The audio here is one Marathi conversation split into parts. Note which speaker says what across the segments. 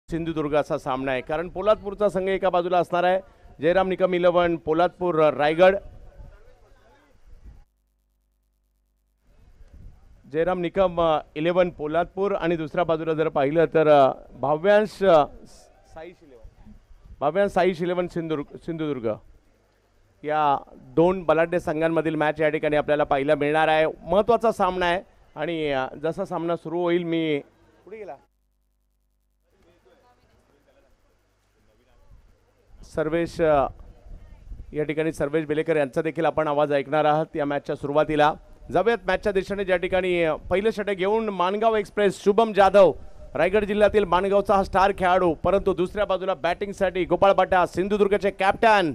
Speaker 1: सिंधुदुर्गाचा सामना आहे, कारण पोलादपूरचा संघ एका बाजूला असणार आहे. जयराम निकम 11 पोलादपूर रायगड. जयराम निकम 11 पोलादपूर आणि दुसऱ्या बाजूला जर पाहिलं तर भाव्यांश साईश 11 सिंधुदुर्ग. या दोन बलाढ्य संघांमधील मॅच या ठिकाणी आपल्याला पाहायला मिळणार आहे. महत्त्वाचा सामना आहे आणि जसा सामना सुरू होईल मी पुढे गेला सर्वेश या ठिकाणी सर्वेश बेलेकर यांचा देखील आपण आवाज ऐकणार आहात या मॅचच्या सुरुवातीला. जाऊयात मॅचच्या दिशेने, ज्या ठिकाणी पहिलं षटक घेऊन माणगाव एक्सप्रेस शुभम जाधव, रायगड जिल्ह्यातील माणगावचा हा स्टार खेळाडू, परंतु दुसऱ्या बाजूला बॅटिंगसाठी गोपाळ बाटा सिंधुदुर्गचे कॅप्टन.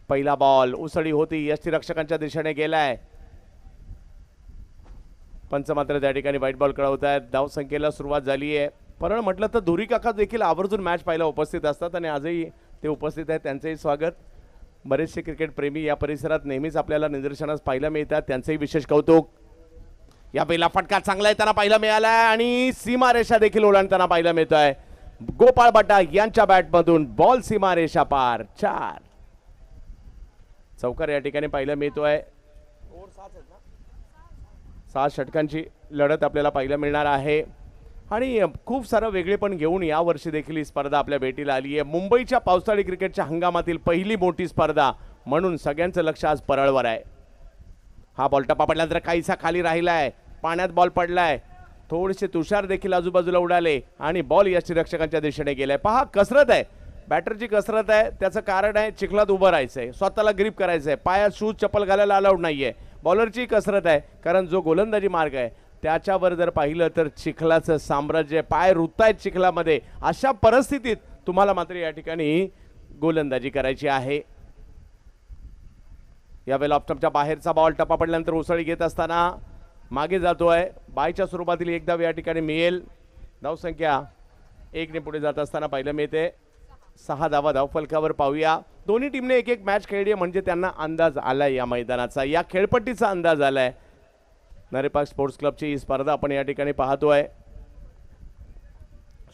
Speaker 1: पहिला बॉल उसळी होती, यष्टीरक्षकांच्या दिशेने गेलाय. पंच मात्र त्या ठिकाणी व्हाईट बॉल कळवत आहेत. धावसंख्येला सुरुवात झाली आहे. पण म्हटलं तर धुरी काका देखील आवर्जून मॅच पाहायला उपस्थित असतात आणि आजही ते उपस्थित आहेत. त्यांचंही स्वागत. बरेचसे क्रिकेट प्रेमी या परिसरात नेहमीच आपल्याला निदर्शनास पाहायला मिळतात, त्यांचंही विशेष कौतुक. या पहिला फटका चांगला येताना पाहायला मिळाला आणि सीमारेषा देखील ओलांडताना पाहायला मिळतोय. गोपाळ बाटा यांच्या बॅटमधून बॉल सीमारेषा पार. 4 चौकार या ठिकाणी पाहायला मिळतोय. 6 षटकांची लढत आपल्याला पाहायला मिळणार आहे आणि खूप सारं वेगळेपण घेऊन या वर्षी देखील ही स्पर्धा आपल्या भेटीला आली आहे. मुंबईच्या पावसाळी क्रिकेटच्या हंगामातील पहिली मोठी स्पर्धा म्हणून सगळ्यांचं लक्ष आज परळवर आहे. हा बॉल टप्पा पडल्यानंतर काहीसा खाली राहिलाय, पाण्यात बॉल पडलाय, थोडेसे तुषार देखील आजूबाजूला उडाले आणि बॉल यष्टीरक्षकांच्या दिशेने गेलाय. पहा, कसरत आहे, बॅटरची कसरत आहे. त्याचं कारण आहे चिखलात उभं राहायचंय, स्वतःला ग्रिप करायचंय, पायात शूज चप्पल घालायला अलाउड नाहीये. बॉलरची कसरत आहे, कारण जो गोलंदाजी मार्ग आहे त्याच्यावर जर पाहिलं तर चिखलाचं साम्राज्य, पाय रुततायत चिखलामध्ये. अशा परिस्थितीत तुम्हाला मात्र या ठिकाणी गोलंदाजी करायची आहे. यावेळेला ऑप्टमच्या बाहेरचा बॉल टप्पा पडल्यानंतर उसळी घेत असताना मागे जातोय. बायच्या स्वरूपातील एक धाव या ठिकाणी मिळेल. धावसंख्या 1 ने पुढे जात असताना पाहायला मिळते. 6 धावा धावफलकावर पाहूया. दोन्ही टीमने एक एक मॅच खेळली म्हणजे त्यांना अंदाज आलाय या मैदानाचा, या खेळपट्टीचा अंदाज आलाय. नरेपाक स्पोर्ट्स क्लबची ही स्पर्धा आपण या ठिकाणी पाहतोय.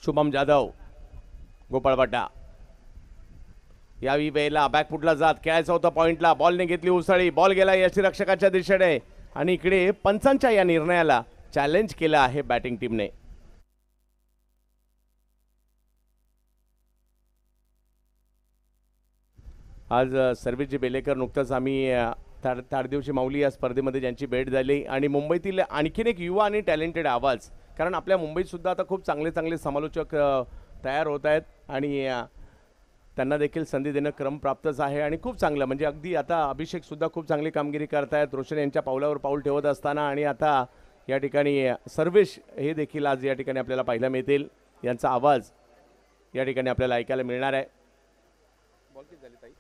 Speaker 1: शुभम जाधव, गोपाळ बाटा यावी वेळेला बॅकफुटला जात खेळायचा होता पॉइंटला. बॉलने घेतली उसळी, बॉल गेला यष्टीरक्षकाच्या दिशेने आणि इकडे पंचांच्या या निर्णयाला चॅलेंज केलं आहे बॅटिंग टीमने. आज सर्वेश बेलेकर, नुकतंच आम्ही ताडदेवची माऊली या स्पर्धेमध्ये ज्यांची भेट झाली आणि मुंबईतील आणखीन एक युवा आणि टॅलेंटेड आवाज, कारण आपल्या मुंबईत सुद्धा आता खूप चांगले चांगले समालोचक तयार होत आहेत आणि त्यांना देखील संधी देणं क्रमप्राप्तच आहे आणि खूप चांगलं, म्हणजे अगदी आता अभिषेकसुद्धा खूप चांगली कामगिरी करतायत रोशन यांच्या पावलावर पाऊल ठेवत असताना. आणि आता या ठिकाणी सर्वेश हे देखील आज या ठिकाणी आपल्याला पाहायला मिळतील. यांचा आवाज या ठिकाणी आपल्याला ऐकायला मिळणार आहे. बॉल किती झाली ताई?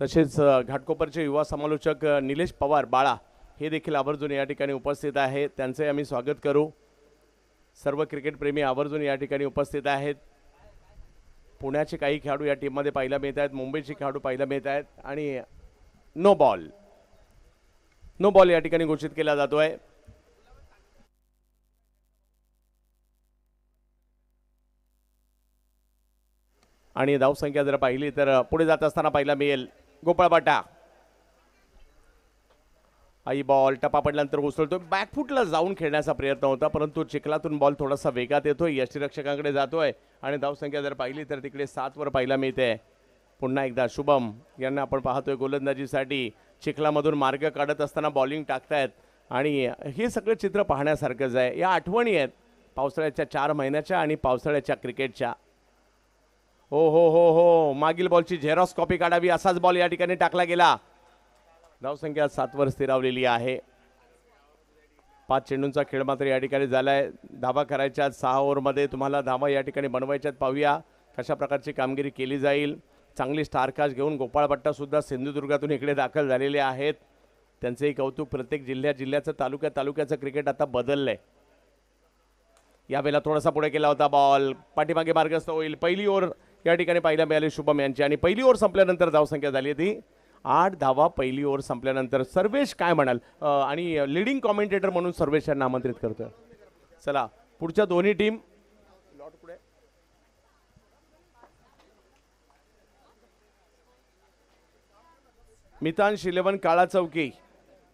Speaker 1: तसेच घाटकोपरचे युवा समालोचक निलेश पवार बाळा हे देखील आवर्जून या ठिकाणी उपस्थित आहेत. त्यांचे आम्ही स्वागत करू. सर्व क्रिकेटप्रेमी आवर्जून या ठिकाणी उपस्थित आहेत. पुण्याचे काही खेळाडू या टीममध्ये पाहायला मिळत आहेत, मुंबईचे खेळाडू पाहायला मिळत आहेत आणि नो बॉल या ठिकाणी घोषित केला जातोय. आणि धावसंख्या जर पाहिली तर पुढे जात असताना पाहायला मिळेल गोपाळ बाटा. आई बॉल टप्पा पडल्यानंतर उसळतो, बॅकफुटला जाऊन खेळण्याचा प्रयत्न होता परंतु चिखलातून बॉल थोडासा वेगात येतोय, यष्टीरक्षकांकडे जातोय आणि धावसंख्या जर पाहिली तर तिकडे 7 वर पाहायला मिळते. पुन्हा एकदा शुभम यांना आपण पाहतोय गोलंदाजीसाठी चिखलामधून मार्ग काढत असताना बॉलिंग टाकतायत आणि हे सगळं चित्र पाहण्यासारखंच आहे. या आठवणी आहेत पावसाळ्याच्या 4 महिन्याच्या आणि पावसाळ्याच्या क्रिकेटच्या. हो हो हो हो, मागील बॉलची झेरॉक्स कॉपी काढावी असाच बॉल या ठिकाणी टाकला गेला. धावसंख्या 7 वर स्थिरावलेली आहे. 5 चेंडूंचा खेळ मात्र या ठिकाणी झालाय. धावा करायच्या 6 ओव्हरमध्ये, तुम्हाला धावा या ठिकाणी बनवायच्यात. पाहूया कशा प्रकारची कामगिरी केली जाईल. चांगली स्टारकास्ट घेऊन गोपाळ बाट्टा सुद्धा सिंधुदुर्गातून इकडे दाखल झालेले आहेत. त्यांचंही कौतुक. प्रत्येक जिल्ह्याचं तालुक्याचं क्रिकेट आता बदललंय. यावेळेला थोडासा पुढे केला होता बॉल, पाठीमागे मार्गस्थ होईल. पहिली ओव्हर या ठिकाणी पाहायला मिळाली शुभम यांची आणि पहिली ओव्हर संपल्यानंतर धावसंख्या झाली होती 8 धावा पहिली ओव्हर संपल्यानंतर. सर्वेश काय म्हणाल? आणि लिडिंग कॉमेंटेटर म्हणून सर्वेश यांना आमंत्रित करतोय. चला पुढच्या दोन्ही टीम. मितांश 11 काळा चौकी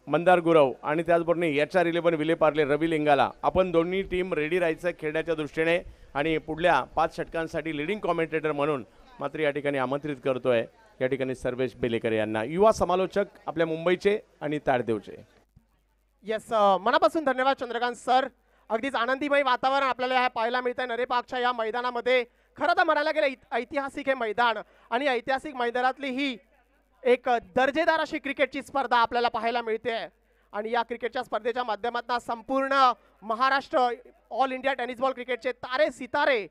Speaker 1: मंदार गुरव आणि त्याचबरोबर HR 11 विले पार्ले रवी लिंगाला. आपण दोन्ही टीम रेडी राहायचं खेळण्याच्या दृष्टीने आणि पुढल्या 5 षटकांसाठी लिडिंग कॉमेंटेटर म्हणून मात्र या ठिकाणी आमंत्रित करतोय या ठिकाणी सर्वेश बेलेकर यांना, युवा समालोचक आपल्या मुंबईचे आणि ताडदेवचे.
Speaker 2: येस, मनापासून धन्यवाद चंद्रकांत सर. अगदीच आनंदीमय वातावरण आपल्याला पाहायला मिळतंय नरेपाकच्या या मैदानामध्ये. खरं तर म्हणायला गेलं ऐतिहासिक हे मैदान आणि ऐतिहासिक मैदानातली ही एक दर्जेदार अशी क्रिकेटची स्पर्धा आपल्याला पाहायला मिळते आणि या क्रिकेटच्या स्पर्धेच्या माध्यमातून संपूर्ण Maharashtra all India tennis ball क्रिकेटचे तारे सितारे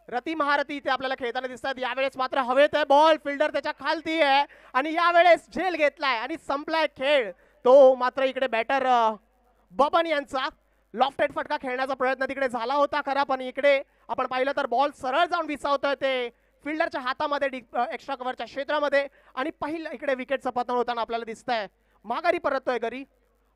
Speaker 2: रती महारथी ते आपल्याला खेळताना दिसतात. यावेळेस मात्र हवेत आहे बॉल, फिल्डर त्याच्या खालती आहे आणि यावेळेस झेल घेतलाय आणि संपलाय खेळ. तो मात्र इकडे बॅटर बबन यांचा लॉफ्टेड फटका खेळण्याचा प्रयत्न तिकडे झाला होता खरा, पण इकडे आपण पाहिलं तर बॉल सरळ जाऊन विसावतोय ते फिल्डरच्या हातामध्ये एक्स्ट्रा कव्हरच्या क्षेत्रामध्ये आणि पहिलं इकडे विकेटचं पतन होताना आपल्याला दिसतंय. माघारी परततोय घरी.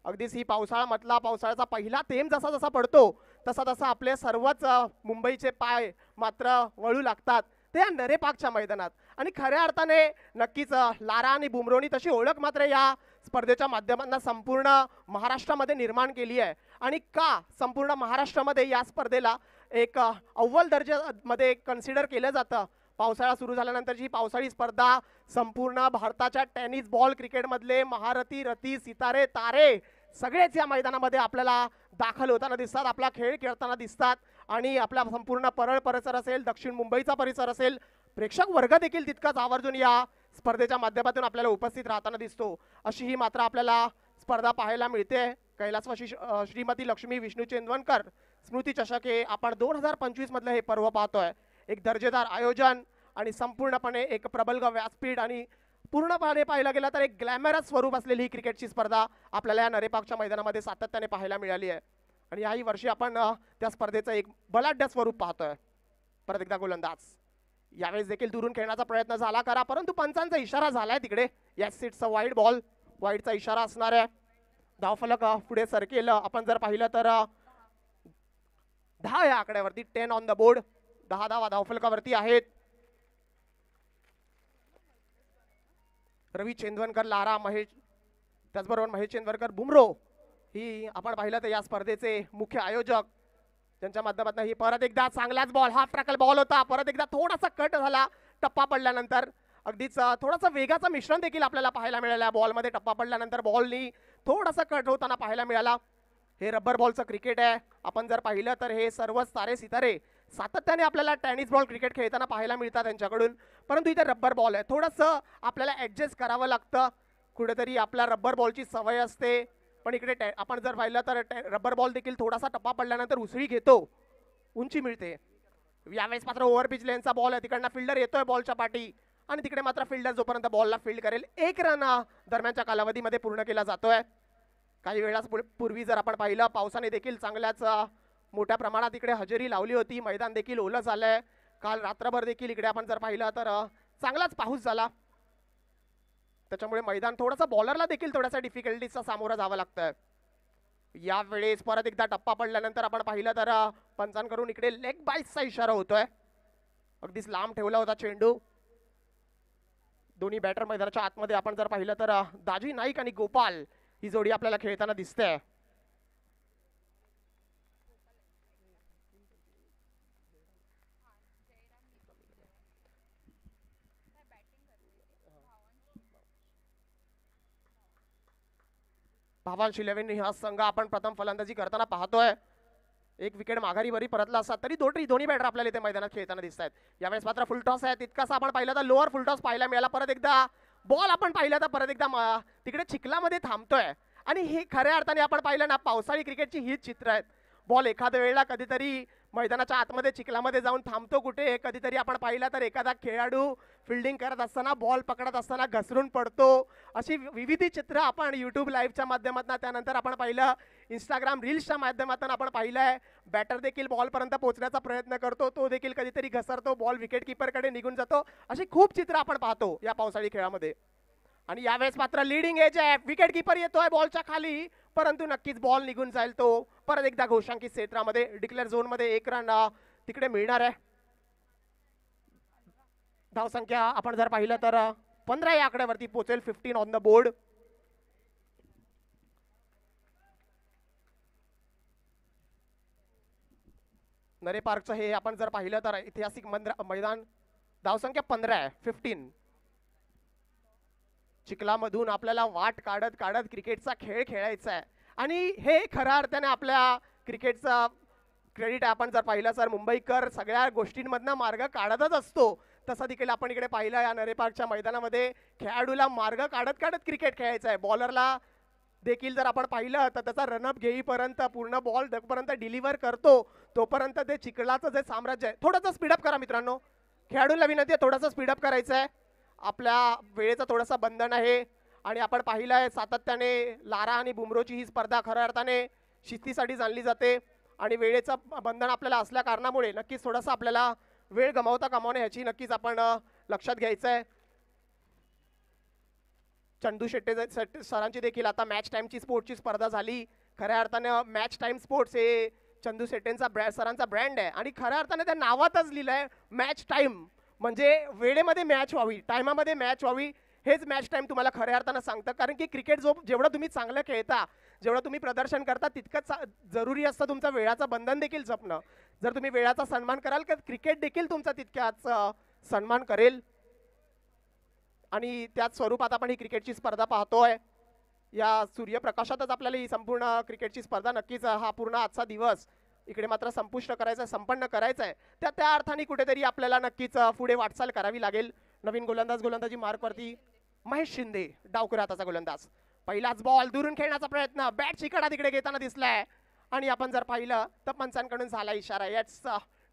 Speaker 2: अगदीच ही पावसाळा पावसाळ्याचा पहिला थेंब जसा जसा पडतो तसा तसा आपले सर्वच मुंबईचे पाय मात्र वळू लागतात ते नरेपाकच्या मैदानात. आणि खऱ्या अर्थाने नक्कीच लारा आणि बुमरोनी तशी ओळख मात्र या स्पर्धेच्या माध्यमातून संपूर्ण महाराष्ट्रामध्ये निर्माण केली आहे. आणि का संपूर्ण महाराष्ट्रामध्ये या स्पर्धेला एक अव्वल दर्जामध्ये कन्सिडर केलं जातं. पावसाळा सुरू झाल्यानंतरची ही पावसाळी स्पर्धा संपूर्ण भारताच्या टेनिस बॉल क्रिकेटमधले महारथी रथी सितारे तारे सगळेच या मैदानामध्ये आपल्याला दाखल होताना दिसतात, आपला खेळ खेळताना दिसतात. आणि आपला संपूर्ण परळ परिसर असेल, दक्षिण मुंबईचा परिसर असेल, प्रेक्षक वर्ग देखील तितकाच आवर्जून या स्पर्धेच्या माध्यमातून आपल्याला उपस्थित राहताना दिसतो. अशी ही मात्र आपल्याला स्पर्धा पाहायला मिळते. कैलासवासी श्रीमती लक्ष्मी विष्णू चेंदवनकर स्मृती चषक हे आपण 2025 मधलं हे पर्व पाहतोय. एक दर्जेदार आयोजन आणि संपूर्णपणे एक प्रबलग व्यासपीठ आणि पूर्णपणे पाहायला गेलं तर एक ग्लॅमरस स्वरूप असलेली ही क्रिकेटची स्पर्धा आपल्याला या नरेपाकच्या मैदानामध्ये सातत्याने पाहायला मिळाली आहे. आणि याही वर्षी आपण त्या स्पर्धेचं एक बलाढ्य स्वरूप पाहतोय. परत एकदा गोलंदाज यावेळेस देखील दुरून खेळण्याचा प्रयत्न झाला करा, परंतु पंचांचा इशारा झालाय तिकडे. Yes, it's a wide ball. वाईडचा इशारा असणार आहे. धावफलक पुढे सरकेल. आपण जर पाहिलं तर 10 या आकड्यावरती 10 ऑन द बोर्ड. 10 धावा धावफलकावरती आहेत. रवी चेंदवनकर लारा महेश त्याचबरोबर महेश चेंदवनकर बुमरो ही आपण पाहिलं तर या स्पर्धेचे मुख्य आयोजक, त्यांच्या माध्यमातून ही परत एकदा चांगलाच बॉल हाफ ट्रॅकल बॉल होता. परत एकदा थोडासा कट झाला टप्पा पडल्यानंतर. अगदीच थोडासा वेगाचं मिश्रण देखील आपल्याला पाहायला मिळालं. बॉलमध्ये टप्पा पडल्यानंतर बॉलनी थोडासा कट होताना पाहायला मिळाला. हे रबर बॉलचं क्रिकेट आहे. आपण जर पाहिलं तर हे सर्वच तारे सितारे सातत्याने आपल्याला टेनिस बॉल क्रिकेट खेळताना पाहायला मिळतात त्यांच्याकडून, परंतु इथे रबर बॉल आहे. थोडंसं आपल्याला ॲडजस्ट करावं लागतं. कुठेतरी आपल्या रबर बॉलची सवय असते, पण इकडे आपण जर पाहिलं तर रबर बॉल देखील थोडासा टप्पा पडल्यानंतर उसळी घेतो, उंची मिळते. यावेळेस मात्र ओव्हर पिच लेनचा बॉल आहे. तिकडनं फिल्डर येतोय बॉलच्या पाठी आणि तिकडे मात्र फिल्डर जोपर्यंत बॉलला फील्ड करेल 1 रन दरम्यानच्या कालावधीमध्ये पूर्ण केला जातोय. काही वेळा पूर्वी जर आपण पाहिलं पावसाने देखील चांगल्याच मोठ्या प्रमाणात इकडे हजेरी लावली होती. मैदान देखील ओलं झालंय. काल रात्रभर देखील इकडे आपण जर पाहिलं तर चांगलाच पाऊस झाला. त्याच्यामुळे मैदान थोडासा बॉलरला देखील थोडासा डिफिकल्टीचा सामोरा जावं लागतंय. यावेळेस परत एकदा टप्पा पडल्यानंतर आपण पाहिलं तर पंचांकडून इकडे लेग बाईसचा इशारा होतोय. अगदीच लांब ठेवला होता चेंडू. दोन्ही बॅटर मैदानाच्या आतमध्ये आपण जर पाहिलं तर दाजी नाईक आणि गोपाल ही जोडी आपल्याला खेळताना दिसते. भावांश 11 हा संघ आपण प्रथम फलंदाजी करताना पाहतोय. एक विकेट माघारी बरी परतला असतात तरी दोन्ही बॅटर आपल्याला इथे मैदानात खेळताना दिसत आहेत. यावेळेस मात्र फुलटॉस आहे. तितकासा आपण पाहिलं तर लोअर फुलटॉस पाहायला मिळाला. परत एकदा बॉल आपण पाहिला तर परत एकदा तिकडे चिखलामध्ये थांबतोय. आणि हे खऱ्या अर्थाने आपण पाहिलं ना पावसाळी क्रिकेटची हीच चित्र आहेत. बॉल एखाद्या वेळेला कधीतरी मैदानाच्या आतमध्ये चिखलामध्ये जाऊन थांबतो कुठे, कधीतरी आपण पाहिला तर एखादा खेळाडू फिल्डिंग करत असताना बॉल पकडत असताना घसरून पडतो. अशी विविध चित्र आपण यूट्यूब लाईव्हच्या माध्यमातून, त्यानंतर आपण पाहिलं इंस्टाग्राम रील्सच्या माध्यमातून आपण पाहिलंय. बॅटर देखील बॉलपर्यंत पोहोचण्याचा प्रयत्न करतो, तो देखील कधीतरी घसरतो, बॉल विकेट किपरकडे निघून जातो. अशी खूप चित्र आपण पाहतो या पावसाळी खेळामध्ये. आणि यावेळेस मात्र लिडिंग एज आहे, विकेट किपर येतोय बॉलच्या खाली, परंतु नक्कीच बॉल निघून जाईल तो. परत एकदा घोषांकित क्षेत्रामध्ये डिक्लेअर झोनमध्ये 1 रन तिकडे मिळणार आहे. धावसंख्या आपण जर पाहिलं तर 15 या आकड्यावरती पोहोचेल. 15 ऑन द बोर्ड. नरे पार्कचं हे आपण जर पाहिलं तर ऐतिहासिक मैदान. धावसंख्या 15 आहे. 15 चिखलामधून आपल्याला वाट काढत काढत क्रिकेटचा खेळ खेळायचा आहे आणि हे खऱ्या अर्थाने आपल्या क्रिकेटचा क्रेडिट आपण जर पाहिलं सर, मुंबईकर सगळ्या गोष्टींमधनं मार्ग काढतच असतो. तसं देखील आपण इकडे पाहिलं या नरे पार्कच्या मैदानामध्ये खेळाडूला मार्ग काढत काढत क्रिकेट खेळायचा आहे. बॉलरला देखील जर आपण पाहिलं तर त्याचा रनअप घेईपर्यंत, पूर्ण बॉल पर्यंत डिलिव्हर करतो तोपर्यंत ते चिखलाचं जे साम्राज्य आहे. थोडंसं स्पीडअप करा मित्रांनो, खेळाडूला विनंती आहे थोडंसं स्पीडअप करायचं आहे. आपल्या वेळेचं थोडंसं बंधन आहे आणि आपण पाहिलं आहे सातत्याने लारा आणि बुमरोची ही स्पर्धा खऱ्या अर्थाने शिस्तीसाठी जाणली जाते आणि वेळेचं बंधन आपल्याला असल्या कारणामुळे नक्कीच थोडंसं आपल्याला वेळ गमावता कामा नये ह्याची नक्कीच आपण लक्षात घ्यायचं आहे. चंदू शेट्टे सरांची देखील आता मॅच टाइमची स्पोर्टची स्पर्धा झाली. खऱ्या अर्थाने मॅच टाइम स्पोर्ट्स हे चंदू शेट्टेंचा सरांचा ब्रँड आहे आणि खऱ्या अर्थाने त्या नावातच लिहिलंय मॅच टाइम, म्हणजे वेळेमध्ये मॅच व्हावी, टायमामध्ये मॅच व्हावी. हेच मॅच टाइम तुम्हाला खऱ्या अर्थानं सांगतं. कारण की क्रिकेट जेवढं तुम्ही चांगलं खेळता, जेवढं तुम्ही प्रदर्शन करता, तितकंच जरुरी असतं तुमचं वेळाचं बंधन देखील जपणं. जर तुम्ही वेळाचा सन्मान कराल तर क्रिकेट देखील तुमचा तितक्याच सन्मान करेल. आणि त्याच स्वरूपात आपण ही क्रिकेटची स्पर्धा पाहतोय. या सूर्यप्रकाशातच आपल्याला ही संपूर्ण क्रिकेटची स्पर्धा नक्कीच हा पूर्ण आजचा दिवस इकडे मात्र संपुष्ट करायचा, संपन्न करायचा आहे. त्या अर्थाने कुठेतरी आपल्याला नक्कीच पुढे वाटचाल करावी लागेल. नवीन गोलंदाजी मार्कवरती महेश शिंदे, डावखुर हाताचा गोलंदाज. पहिलाच बॉल दुरून खेळण्याचा प्रयत्न, बॅट चिकडा तिकडे घेताना दिसलाय आणि आपण जर पाहिलं तर पंचांकडून झाला इशारा याच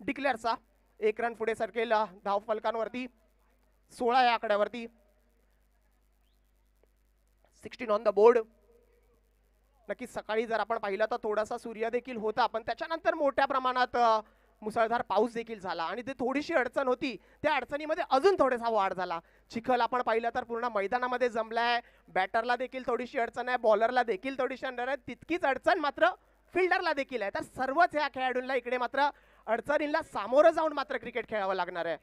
Speaker 2: डिक्लेअरचा. 1 रन पुढे सरकेल धाव फलकांवरती. 16 या आकड्यावरती. 16 ऑन द बोर्ड. नक्कीच सकाळी जर आपण पाहिलं तर थोडासा सूर्य देखील होता, पण त्याच्यानंतर मोठ्या प्रमाणात मुसळधार पाऊस देखील झाला आणि ते थोडीशी अडचण होती. त्या अडचणीमध्ये अजून थोडासा वाढ झाला. चिखल आपण पाहिलं तर पूर्ण मैदानामध्ये जमलाय. बॅटरला देखील थोडीशी अडचण आहे, बॉलरला देखील थोडीशी अडचण आहे, तितकीच अडचण मात्र फिल्डरला देखील आहे. तर सर्वच ह्या खेळाडूंना इकडे मात्र अडचणींना सामोरं जाऊन मात्र क्रिकेट खेळावं लागणार आहे.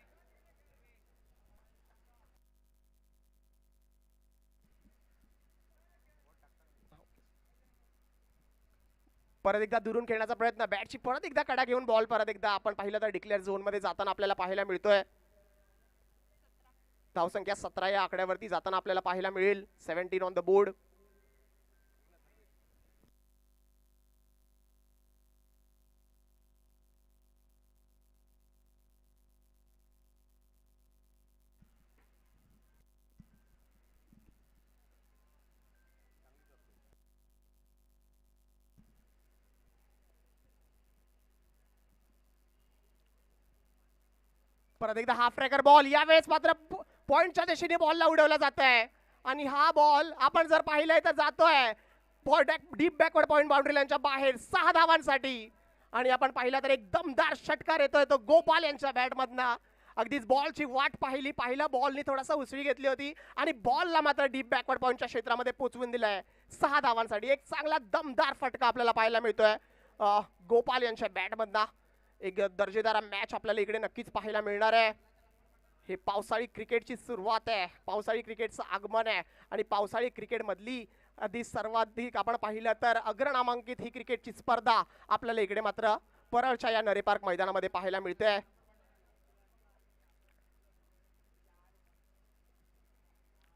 Speaker 2: परत एकदा दुरून खेळण्याचा प्रयत्न, बॅटची परत एकदा कडा घेऊन बॉल परत एकदा आपण पाहिलं तर डिक्लेअर झोन मध्ये जाताना आपल्याला पाहायला मिळतोय. धावसंख्या 17 या आकड्यावरती जाताना आपल्याला पाहायला मिळेल. 17 ऑन द बोर्ड. परत एकदा हाफ ट्रॅकर बॉल, यावेळेस मात्र पॉइंटच्या दिशेने बॉलला उडवला जात आहे आणि हा बॉल आपण जर पाहिलंय तर जातोय डीप बॅकवर्ड पॉइंट बाउंड्री लाईनच्या बाहेर 6 धावांसाठी. आणि आपण पाहिलं तर एक दमदार षटकार येतोय तो गोपाल यांच्या बॅटमधनं. अगदीच बॉलची वाट पहिला बॉलनी थोडासा उसळी घेतली होती आणि बॉलला मात्र डीप बॅकवर्ड पॉइंटच्या क्षेत्रामध्ये पोहोचवून दिलाय 6 धावांसाठी. एक चांगला दमदार फटका आपल्याला पाहायला मिळतोय गोपाल यांच्या बॅटमधनं. एक दर्जेदार मॅच आपल्याला इकडे नक्कीच पाहायला मिळणार आहे. हे पावसाळी क्रिकेटची सुरुवात आहे, पावसाळी क्रिकेटचं आगमन आहे आणि पावसाळी क्रिकेटमधली सर्वाधिक आपण पाहिलं तर अग्रनामांकित ही क्रिकेटची स्पर्धा आपल्याला इकडे मात्र परळच्या या नरे पार्क मैदानामध्ये पाहायला मिळते.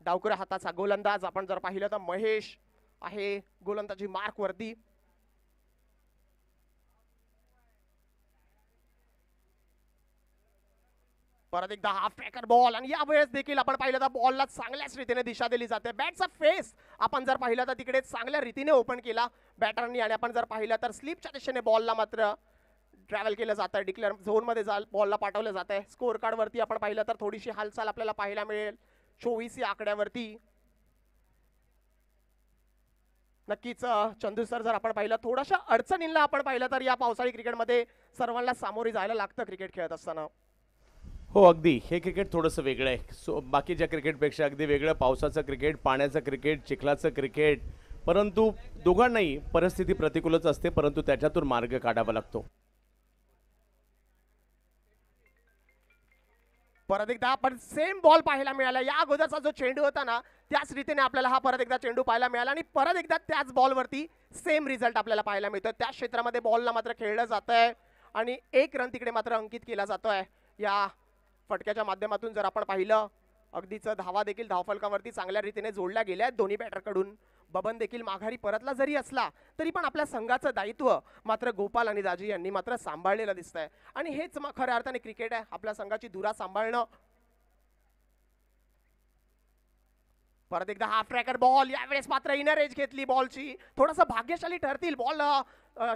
Speaker 2: डावखुऱ्या हाताचा गोलंदाज आपण जर पाहिलं तर महेश आहे गोलंदाजी मार्क वरती. परत एकदा हाफ ट्रॅकर बॉल आणि यावेळेस देखील आपण पाहिलं तर बॉलला चांगल्याच रीतीने दिशा दिली जाते. बॅटचा फेस आपण जर पाहिलं तर तिकडे चांगल्या रीतीने ओपन केला बॅटरनी आणि आपण जर पाहिलं तर स्लिपच्या दिशेने बॉलला मात्र ट्रॅव्हल केलं जातं. डिक्लेअर झोनमध्ये बॉलला पाठवलं जात आहे. स्कोअर कार्ड वरती आपण पाहिलं तर थोडीशी हालचाल आपल्याला पाहायला मिळेल 24 या आकड्यावरती. नक्कीच चंदू सर जर आपण पाहिलं थोड्याशा अडचणींना आपण पाहिलं तर या पावसाळी क्रिकेटमध्ये सर्वांना सामोरे जायला लागतं क्रिकेट खेळत असताना.
Speaker 1: हो अगदी हे क्रिकेट थोडंसं वेगळं आहे. बाकीच्या क्रिकेटपेक्षा अगदी वेगळं. पावसाचं क्रिकेट, पाण्याचं क्रिकेट, चिखलाचं क्रिकेट. परंतु दोघांनाही परिस्थिती प्रतिकूलच असते, परंतु त्याच्यातून मार्ग काढावा लागतो.
Speaker 2: परत एकदा आपण सेम बॉल पाहायला मिळाला. या अगोदरचा जो चेंडू होता ना त्याच रीतीने आपल्याला हा परत एकदा चेंडू पाहायला मिळाला आणि परत एकदा त्याच बॉलवरती सेम रिझल्ट आपल्याला पाहायला मिळतो. त्या क्षेत्रामध्ये बॉलला मात्र खेळलं जात आहे आणि 1 रन तिकडे मात्र अंकित केला जातोय. या फटक्याच्या माध्यमातून जर आपण पाहिलं अगदीच धावा देखील धावफलकावरती चांगल्या रीतीने जोडल्या गेल्या आहेत दोन्ही बॅटरकडून. बबन देखील माघारी परतला जरी असला तरी पण आपल्या संघाचं दायित्व मात्र गोपाल आणि दाजी यांनी मात्र सांभाळलेलं दिसतंय आणि हेच खऱ्या अर्थाने क्रिकेट आहे. आपल्या संघाची धुरा सांभाळणं. परत एकदा हाफ ट्रॅकर बॉल. यावेळेस मात्र इनर एज घेतली बॉलची. थोडासा भाग्यशाली ठरतील. बॉल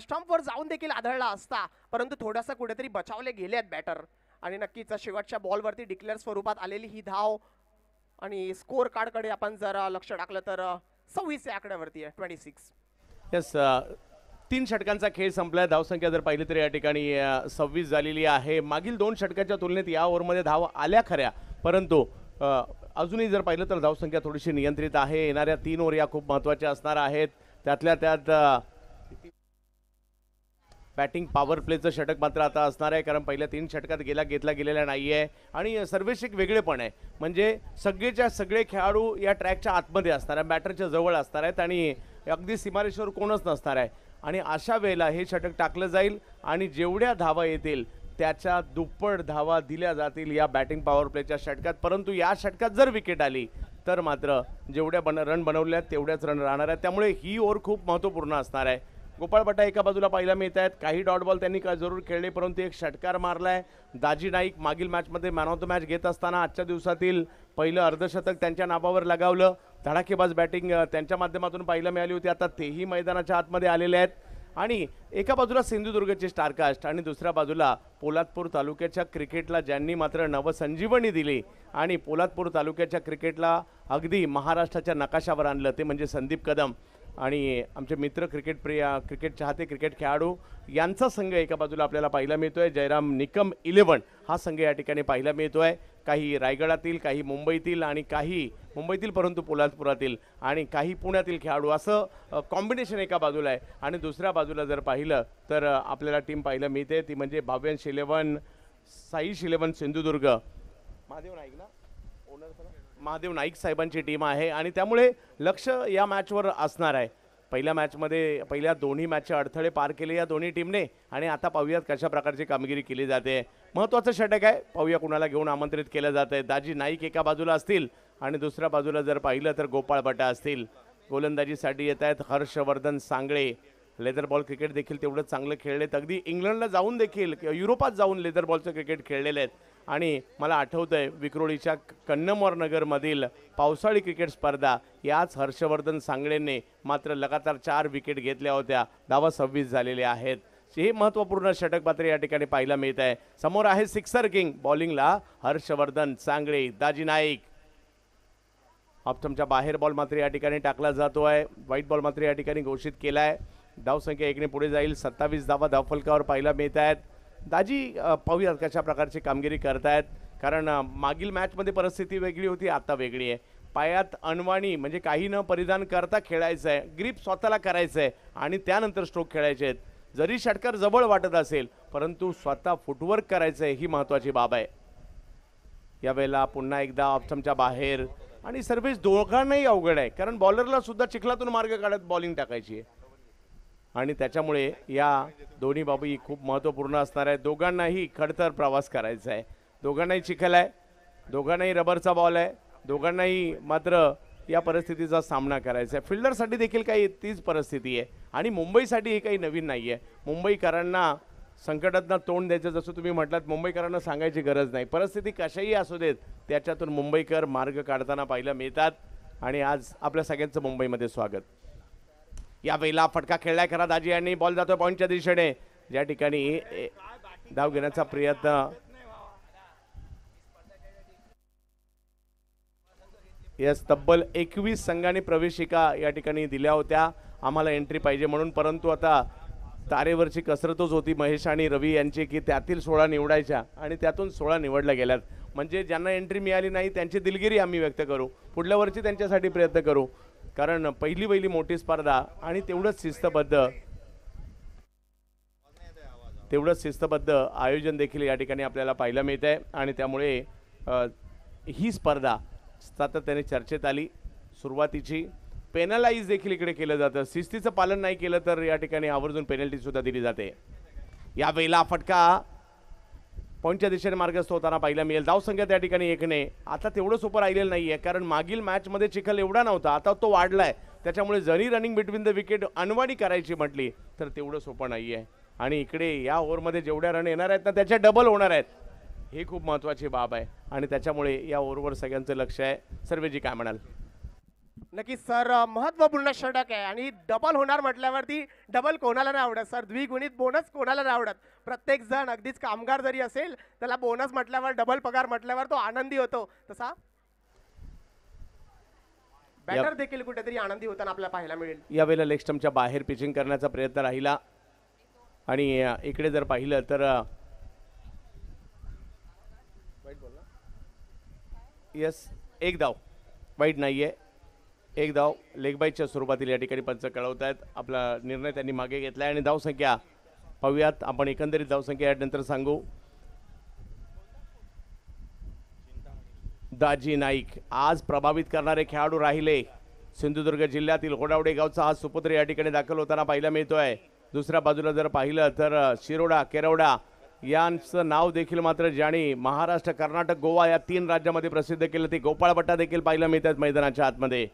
Speaker 2: स्टंपवर जाऊन देखील आदळला असता, परंतु थोडासा कुठेतरी बचावले गेले आहेत बॅटर. आणि नक्कीच शेवटच्या बॉलवरती डिक्लेअर स्वरूपात आलेली ही धाव आणि स्कोर कार्डकडे आपण जर लक्ष टाकलं तर 26 या आकड्यावरती आहे. 26.
Speaker 1: येस 3 षटकांचा खेळ संपलाय. धावसंख्या जर पाहिली तर या ठिकाणी 26 झालेली आहे. मागील 2 षटकाच्या तुलनेत या ओव्हरमध्ये धावा आल्या खऱ्या, परंतु अजूनही जर पाहिलं तर धावसंख्या थोडीशी नियंत्रित आहे. येणाऱ्या 3 ओव्हर या खूप महत्त्वाच्या असणार आहेत. त्यातल्या त्यात बॅटिंग पॉवर प्लेचं षटक मात्र आता असणार आहे, कारण पहिल्या 3 षटकात घेतला गेलेला नाही आहे. आणि सर्वेश एक वेगळेपण आहे, म्हणजे सगळेच्या सगळे खेळाडू या ट्रॅकच्या आतमध्ये असणार आहे, बॅटरच्या जवळ असणार आहेत आणि अगदी सीमारेषेवर कोणच नसणार आहे. आणि अशा वेळेला हे षटक टाकलं जाईल आणि जेवढ्या धावा येतील त्याच्या दुप्पट धावा दिल्या जातील या बॅटिंग पॉवर प्लेच्या षटकात. परंतु या षटकात जर विकेट आली तर मात्र जेवढ्या रन बनवल्या तेवढ्याच रन राहणार आहेत. त्यामुळे ही ओव्हर खूप महत्त्वपूर्ण असणार आहे. गोपाळ भट्टा एका बाजूला पाहायला मिळत आहेत. काही डॉट बॉल त्यांनी जरूर खेळले, परंतु एक षटकार मारलाय. दाजी नाईक मागील मॅचमध्ये मॅन ऑफ द मॅच घेत असताना आजच्या दिवसातील पहिलं अर्धशतक त्यांच्या नावावर लगावलं. धडाकेबाज बॅटिंग त्यांच्या माध्यमातून पाहायला मिळाली होती. आता तेही मैदानाच्या आतमध्ये आलेले आहेत. आणि एका बाजूला सिंधुदुर्गचे स्टारकास्ट आणि दुसऱ्या बाजूला पोलादपूर तालुक्याच्या क्रिकेटला ज्यांनी मात्र नवसंजीवनी दिली आणि पोलादपूर तालुक्याच्या क्रिकेटला अगदी महाराष्ट्राच्या नकाशावर आणलं, ते म्हणजे संदीप कदम आणि आमचे मित्र क्रिकेट चाहते क्रिकेट खेळाडू यांचा संघ एका बाजूला आपल्याला पाहायला मिळतोय. जयराम निकम 11 हा संघ या ठिकाणी पाहायला मिळतोय. काही रायगडातील, काही मुंबईतील आणि काही मुंबईतील परंतु पोलादपुरातील आणि काही पुण्यातील खेळाडू, असं कॉम्बिनेशन एका बाजूला आहे. आणि दुसऱ्या बाजूला जर पाहिलं तर आपल्याला टीम पाहायला मिळते, ती म्हणजे भाव्यांश 11 साईश 11 सिंधुदुर्ग. महादेव नाईक साहेबांची टीम आहे आणि त्यामुळे लक्ष या मॅचवर असणार आहे. पहिल्या दोन्ही मॅचचे अडथळे पार केले या दोन्ही टीमने आणि आता पाहूयात कशा प्रकारची कामगिरी केली जाते. महत्त्वाचं षटक आहे, पाहूया कुणाला घेऊन आमंत्रित केलं जात आहे. दाजी नाईक एका बाजूला असतील आणि दुसऱ्या बाजूला जर पाहिलं तर गोपाळ भट्टा असतील. गोलंदाजीसाठी येत आहेत Harshvardhan Sangle. Leather ball cricket देखील तेवढं चांगलं खेळलेत. अगदी इंग्लंडला जाऊन देखील युरोपात जाऊन लेदर बॉलचं क्रिकेट खेळलेले आहेत. आणि मला आठवतंय विक्रोळीच्या कन्नमोर नगरमधील पावसाळी क्रिकेट स्पर्धा याच हर्षवर्धन सांगळेंनी मात्र लगातार 4 विकेट घेतल्या होत्या. धावा 26 झालेल्या आहेत. हे महत्त्वपूर्ण षटक मात्र या ठिकाणी पाहायला मिळत आहे. समोर आहे सिक्सर किंग. बॉलिंगला हर्षवर्धन सांगळे, दाजी नाईक. ऑप्टमच्या बाहेर बॉल मात्र या ठिकाणी टाकला जातो आहे. व्हाईट बॉल मात्र या ठिकाणी घोषित केला आहे. धावसंख्या 1 ने पुढे जाईल. 27 धावा धावफलकावर पाहायला मिळत आहेत. दाजी पाहूयात कशा प्रकारची कामगिरी करतायत, कारण मागील मॅचमध्ये परिस्थिती वेगळी होती, आता वेगळी आहे. पायात अनवाणी म्हणजे काही न परिधान करता खेळायचं आहे, ग्रीप स्वतःला करायचं आहे आणि त्यानंतर स्ट्रोक खेळायचे आहेत. जरी षटकार जवळ वाटत असेल परंतु स्वतः फुटवर्क करायचं आहे, ही महत्त्वाची बाब आहे. यावेळेला पुन्हा एकदा ऑप्शनच्या बाहेर आणि सर्व्हिस दोघांनाही अवघड आहे, कारण बॉलरला सुद्धा चिखलातून मार्ग काढत बॉलिंग टाकायची आहे आणि त्याच्यामुळे या दोन्ही बाबी खूप महत्त्वपूर्ण असणार आहे. दोघांनाही खडतर प्रवास करायचा आहे. दोघांनाही चिखल आहे, दोघांनाही रबरचा बॉल आहे, दोघांनाही मात्र या परिस्थितीचा सामना करायचा आहे. फिल्डरसाठी देखील काही तीच परिस्थिती आहे आणि मुंबईसाठी हे काही नवीन नाही आहे. मुंबईकरांना संकटांना तोंड द्यायचं, जसं तुम्ही म्हटलात, मुंबईकरांना सांगायची गरज नाही. परिस्थिती कशाही असू देत त्याच्यातून मुंबईकर मार्ग काढताना पाहायला मिळतात आणि आज आपल्या सगळ्यांचं मुंबईमध्ये स्वागत. या वेळेला फटका खेळलाय खरा दाजी यांनी. बॉल जातोय पॉईंटच्या दिशेने, ज्या ठिकाणी धाव घेण्याचा प्रयत्न. यस, तब्बल 21 संघांनी प्रवेशिका या ठिकाणी दिल्या होत्या आम्हाला एंट्री पाहिजे म्हणून, परंतु आता तारेवरची कसरतच होती महेश आणि रवी यांची की त्यातील 16 निवडायच्या आणि त्यातून 16 निवडल्या गेल्यात. म्हणजे ज्यांना एंट्री मिळाली नाही त्यांची दिलगिरी आम्ही व्यक्त करू, पुढल्या वर्षी त्यांच्यासाठी प्रयत्न करू, कारण पहिली मोठी स्पर्धा आणि तेवढंच शिस्तबद्ध आयोजन देखील या ठिकाणी आपल्याला पाहायला मिळत आहे. आणि त्यामुळे ही स्पर्धा सातत्याने चर्चेत आली. सुरुवातीची पेनलाइज देखील इकडे केलं जातं, शिस्तीचं पालन नाही केलं तर या ठिकाणी आवर्जून पेनल्टी सुद्धा दिली जाते. यावेळेला फटका पॉईंटच्या दिशेने मार्गस्थ होताना पाहायला मिळेल. धावसंख्या त्या ठिकाणी 1ने. आता तेवढं सोपं राहिलेलं नाहीये, कारण मागील मॅचमध्ये चिखल एवढा नव्हता, आता तो वाढलाय. त्याच्यामुळे जरी रनिंग बिटवीन द विकेट अनवाणी करायची म्हटली तर तेवढं सोपं नाहीये. आणि इकडे या ओव्हरमध्ये जेवढ्या रन येणार आहेत ना त्याच्या डबल होणार आहेत, ही खूप महत्त्वाची बाब आहे. आणि त्याच्यामुळे या ओव्हरवर सगळ्यांचं लक्ष आहे. सर्वेजी काय म्हणाल?
Speaker 2: नक्की सर, महत्वपूर्ण षटक आहे आणि डबल होणार म्हटल्यावरती डबल कोणाला नाही आवडत सर, द्विगुणित बोनस कोणाला नाही आवडत. प्रत्येक जण अगदीच कामगार जरी असेल त्याला बोनस म्हटल्यावर, डबल पगार म्हटल्यावर तो आनंदी होतो. तसा बॅटर देखील कुठेतरी आनंदी होताना आपल्याला पाहायला मिळेल.
Speaker 1: यावेळेला लेग स्टंपच्या बाहेर पिचिंग करण्याचा प्रयत्न राहिला. आणि इकडे जर पाहिलं तर यस, एक धाव, वाईट नाहीये, एक धाव लेग बाईटच्या स्वरूपातील या ठिकाणी पंच कळवत आहेत. आपला निर्णय त्यांनी मागे घेतला आणि धावसंख्या पाहूयात आपण. एकंदरीत धावसंख्या यानंतर सांगू. दाजी नाईक आज प्रभावित करणारे खेळाडू राहिले. सिंधुदुर्ग जिल्ह्यातील होडावडे गावचा हा सुपुत्र या ठिकाणी दाखल होताना पाहायला मिळतोय. दुसऱ्या बाजूला जर पाहिलं तर शिरोडा, केरवडा यांचं नाव देखील मात्र ज्यांनी महाराष्ट्र, कर्नाटक, गोवा या 3 राज्यामध्ये प्रसिद्ध केलं ते गोपाळ भट्टा देखील पाहायला मिळतात मैदानाच्या आतमध्ये.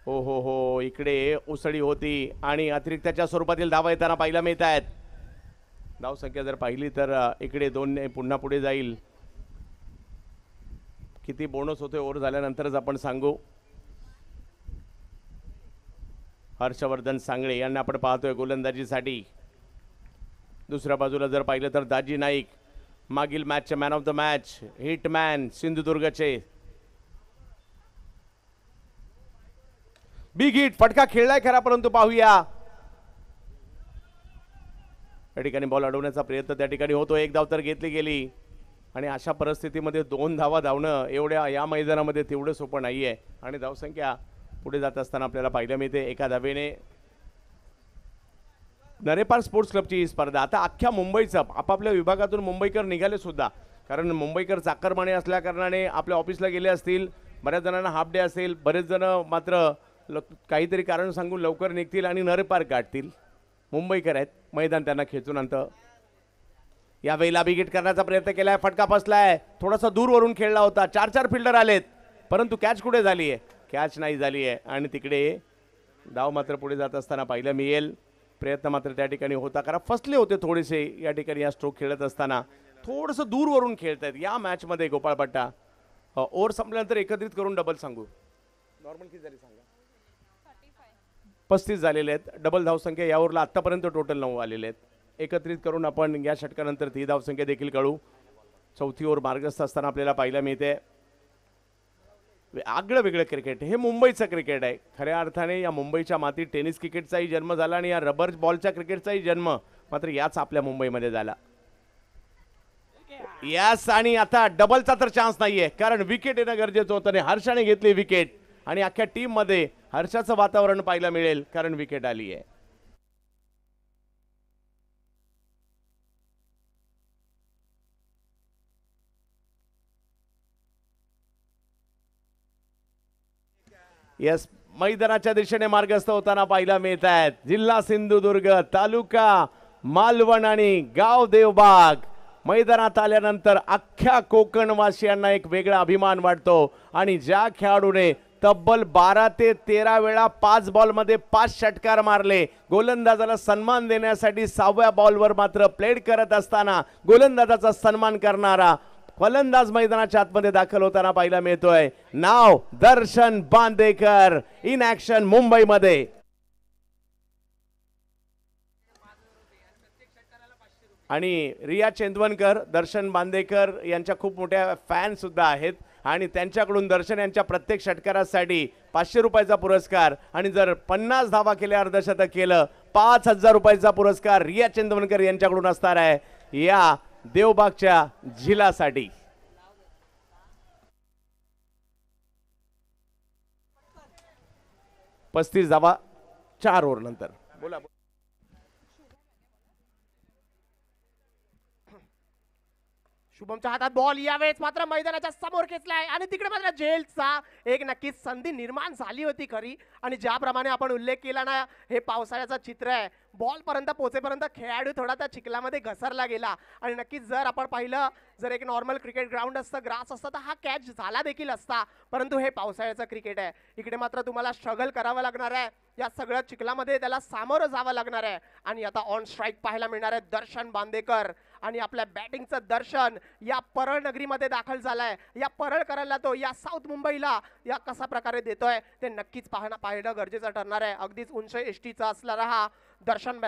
Speaker 1: हो, इकडे उसळी होती आणि अतिरिक्तच्या स्वरूपातील धावा येताना पाहायला मिळत आहेत. धावसंख्या जर पाहिली तर इकडे 2ने पुन्हा पुढे जाईल. किती बोनस होते ओव्हर झाल्यानंतरच आपण सांगू. हर्षवर्धन सांगळे यांना आपण पाहतोय गोलंदाजीसाठी. दुसऱ्या बाजूला जर पाहिलं तर दाजी नाईक, मागील मॅचचे man of the match, hitman सिंधुदुर्गचे. बिग हिट फटका खेळलाय खरा, परंतु पाहूया या ठिकाणी बॉल अडवण्याचा प्रयत्न त्या ठिकाणी होतो. एक धाव तर घेतली गेली आणि अशा परिस्थितीमध्ये 2 धावा धावणं एवढ्या या मैदानामध्ये तेवढं सोपं नाहीये. आणि धावसंख्या पुढे जात असताना आपल्याला पाहायला मिळते. एका धावेने नरेपार स्पोर्ट्स क्लबची ही स्पर्धा. आता अख्ख्या मुंबईचं आपापल्या विभागातून मुंबईकर निघाले सुद्धा, कारण मुंबईकर चाकरमाने असल्या कारणाने आपल्या ऑफिसला गेले असतील. बऱ्याच जणांना हाफ डे असेल, बरेच जण मात्र काहीतरी कारण सांगून लवकर निघतील आणि नरेपार गाठतील. मुंबईकर आहेत, मैदान त्यांना खेचून आणतं. यावेळेला बिगिट करण्याचा प्रयत्न केलाय, फटका फसलाय. थोडासा दूरवरून खेळला होता, 4 फिल्डर आलेत, परंतु कॅच कुठे झाली आहे? कॅच नाही झाली आहे. आणि तिकडे डाव मात्र पुढे जात असताना पाहायला मिळेल. प्रयत्न मात्र त्या ठिकाणी होता, कारण फसले होते थोडेसे या ठिकाणी. या स्ट्रोक खेळत असताना थोडंसं दूरवरून खेळत आहेत या मॅचमध्ये गोपाळ भट्टा. ओव्हर संपल्यानंतर एकत्रित करून डबल सांगू. नॉर्मल किती झाली सांगा? 35 झालेले आहेत. डबल धावसंख्या या ओव्हरला आत्तापर्यंत टोटल 9 आलेले आहेत. एकत्रित करून आपण या षटकानंतर ती धावसंख्या देखील कळू. चौथी ओव्हर मार्गस्थ असताना आपल्याला पाहायला मिळते. आगळं वेगळं क्रिकेट, हे मुंबईचं क्रिकेट आहे. खऱ्या अर्थाने या मुंबईच्या मातीत टेनिस क्रिकेटचाही जन्म झाला आणि या रबर बॉलच्या क्रिकेटचाही जन्म मात्र याच आपल्या मुंबईमध्ये झाला. यास आणि आता डबलचा तर चान्स नाहीये, कारण विकेट येणं गरजेचं होतं आणि हर्षाने घेतली विकेट. आणि अख्ख्या टीम मध्ये हर्षाचं वातावरण पाहायला मिळेल, कारण विकेट आली आहे. यस, मैदानाच्या दिशेने मार्गस्थ होताना पाहायला मिळत आहेत. जिल्हा सिंधुदुर्ग, तालुका मालवण आणि गाव देवबाग. मैदानात आल्यानंतर अख्ख्या कोकणवासियांना एक वेगळा अभिमान वाटतो. आणि ज्या खेळाडूने तब्बल 12 ते 13 वेळा 5 बॉलमध्ये 5 षटकार मारले, गोलंदाजाला सन्मान देण्यासाठी 6व्या बॉलवर मात्र प्लेड करत असताना गोलंदाजाचा सन्मान करणारा फलंदाज मैदानाच्या आतमध्ये दाखल होताना पाहायला मिळतोय. नाव दर्शन बांदेकर, इन ऍक्शन मुंबईमध्ये. आणि रिया चेंदवनकर, दर्शन बांदेकर यांच्या खूप मोठ्या फॅन सुद्धा आहेत. आणि त्यांच्याकडून दर्शन यांच्या प्रत्येक षटकारासाठी 500 रुपयाचा पुरस्कार आणि जर 50 धावा केल्या अर्धशतक केलं 5000 रुपयाचा पुरस्कार रिया चंदवनकर यांच्याकडून असणार आहे या देवबागच्या झिलासाठी. 35 धावा 4 ओव्हर नंतर. बोला.
Speaker 2: शुभमच्या हातात बॉल यावेळेस मात्र मैदानाच्या समोर खेचलाय आणि तिकडे मात्र जेलचा एक नक्कीच संधी निर्माण झाली होती खरी. आणि ज्याप्रमाणे आपण उल्लेख केला ना, हे पावसाळ्याचं चित्र आहे. बॉल पर्यंत पोहोचेपर्यंत खेळाडू थोडा त्या चिखलामध्ये घसरला गेला आणि नक्कीच जर आपण पाहिलं, जर एक नॉर्मल क्रिकेट ग्राउंड असतं, ग्रास असतं, तर हा कॅच झाला देखील असता. परंतु हे पावसाळ्याचं क्रिकेट आहे. इकडे मात्र तुम्हाला स्ट्रगल करावं लागणार आहे. या सगळ्या चिखलामध्ये त्याला सामोरं जावं लागणार आहे. आणि आता ऑन स्ट्राईक पाहायला मिळणार आहे दर्शन बांदेकर. आणि आपल्या बॅटिंगचं दर्शन या परळ नगरीमध्ये दाखल झालाय. या परळकरांना तो या साऊथ मुंबईला या कसा प्रकारे देतोय ते नक्कीच पाहणं गरजेचं ठरणार आहे. अगदीच उंच एसटीचा असणारा हा दर्शन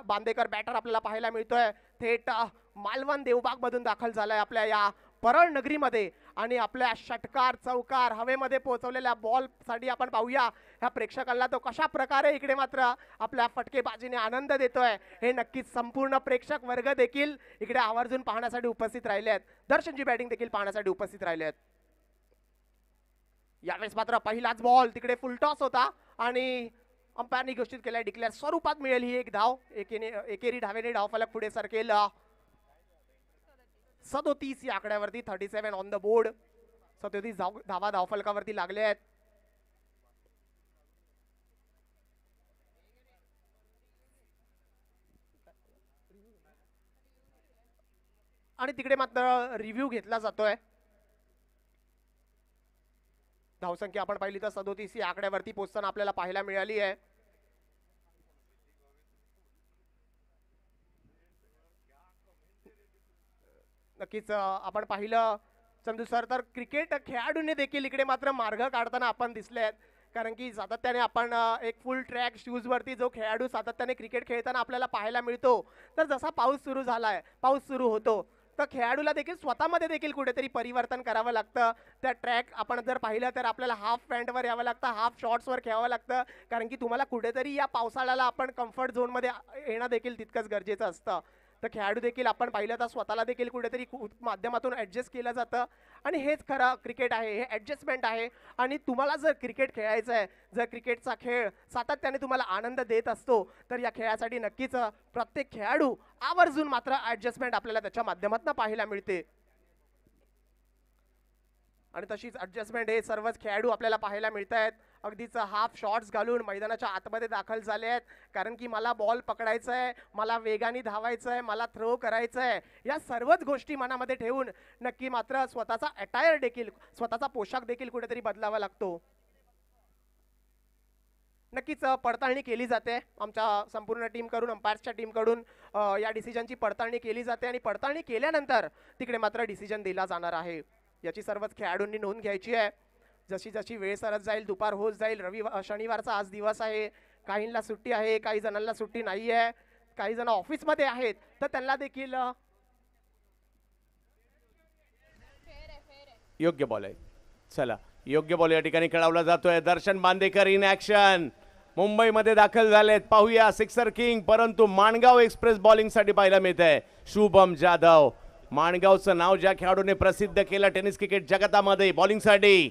Speaker 2: बांदेकर बॅटर आपल्याला पाहायला मिळतोय. थेट मालवण देवबाग मधून दाखल झालाय आपल्या या परळ नगरीमध्ये. आणि आपल्या षटकार चौकार हवेमध्ये पोहोचवलेल्या बॉल साठी आपण पाहूया ह्या प्रेक्षकांना तो कशा प्रकारे इकडे मात्र आपल्या फटकेबाजीने आनंद देतोय. हे नक्कीच संपूर्ण प्रेक्षक वर्ग देखील इकडे आवर्जून पाहण्यासाठी उपस्थित राहिले आहेत. दर्शनची बॅटिंग देखील पाहण्यासाठी उपस्थित राहिले आहेत. यावेळेस मात्र पहिलाच बॉल तिकडे फुलटॉस होता आणि अंपायरनी घोषित केलाय डिक्लेअर स्वरूपात मिळेल ही एक धाव. एकेरी धावेने धावफलक पुढे सरकेल. 37 या आकड्यावरती 37 ऑन द बोर्ड. 37 धावा धावफलकावरती लागले आहेत. आणि तिकडे मात्र रिव्ह्यू घेतला जातोय. धावसंख्या आपण पाहिली तर 37 या आकड्यावरती पोहोचताना आपल्याला पाहायला मिळाली आहे. नक्कीच आपण पाहिलं चंदू सर तर क्रिकेट खेळाडूंनी देखील इकडे मात्र मार्ग काढताना आपण दिसले आहेत. कारण की सातत्याने आपण एक फुल ट्रॅक शूज वरती जो खेळाडू सातत्याने क्रिकेट खेळताना आपल्याला पाहायला मिळतो, तर जसा पाऊस सुरू झालाय, पाऊस सुरू होतो, तर खेळाडूला देखील स्वतःमध्ये देखील कुठेतरी परिवर्तन करावं लागतं. त्या ट्रॅक आपण जर पाहिलं तर आपल्याला हाफ पॅन्टवर यावं लागतं, हाफ शॉर्ट्सवर खेळावं लागतं. कारण की तुम्हाला कुठेतरी या पावसाळ्याला आपण कम्फर्ट झोनमध्ये येणं देखील तितकंच गरजेचं असतं. तर खेळाडू देखील आपण पाहिलं तर स्वतःला देखील कुठेतरी माध्यमातून ॲडजस्ट केलं जातं. आणि हेच खरं क्रिकेट आहे, हे ॲडजस्टमेंट आहे. आणि तुम्हाला जर क्रिकेट खेळायचं आहे, जर क्रिकेटचा खेळ सातत्याने तुम्हाला आनंद देत असतो, तर या खेळासाठी नक्कीच प्रत्येक खेळाडू आवर्जून मात्र ॲडजस्टमेंट आपल्याला त्याच्या माध्यमातून पाहायला मिळते. आणि तशीच ॲडजस्टमेंट हे सर्वच खेळाडू आपल्याला पाहायला मिळत आहेत. अगदीच हाफ शॉट्स घालून मैदानाच्या आतमध्ये दाखल झाले आहेत. कारण की मला बॉल पकडायचा आहे, मला वेगाने धावायचं आहे, मला थ्रो करायचं आहे, या सर्वच गोष्टी मनामध्ये ठेवून नक्की मात्र स्वतःचा अटायर देखील, स्वतःचा पोशाख देखील कुठेतरी बदलावा लागतो. नक्कीच पडताळणी केली जाते आमच्या संपूर्ण टीमकडून, अंपायर्सच्या टीमकडून या डिसिजनची पडताळणी केली जाते. आणि पडताळणी केल्यानंतर तिकडे मात्र डिसिजन दिला जाणार आहे. याची सर्वच खेळाडूंनी नोंद घ्यायची आहे. जशी जशी वेळ सरत जाईल, दुपार होत जाईल, शनिवारचा आज दिवस आहे, काहींना सुट्टी आहे, काही जणांना सुट्टी नाही आहे, काही जण ऑफिसमध्ये आहेत, तर त्यांना देखील
Speaker 1: योग्य बॉल आहे. चला, योग्य बॉल या ठिकाणी खेळवला जातोय. दर्शन बांदेकर इन ऍक्शन मुंबईमध्ये दाखल झालेत. पाहूया सिक्सर किंग, परंतु माणगाव एक्सप्रेस बॉलिंगसाठी पाहायला मिळत आहे शुभम जाधव. माणगावचं नाव ज्या खेळाडूने प्रसिद्ध केलं टेनिस क्रिकेट जगतामध्ये बॉलिंगसाठी,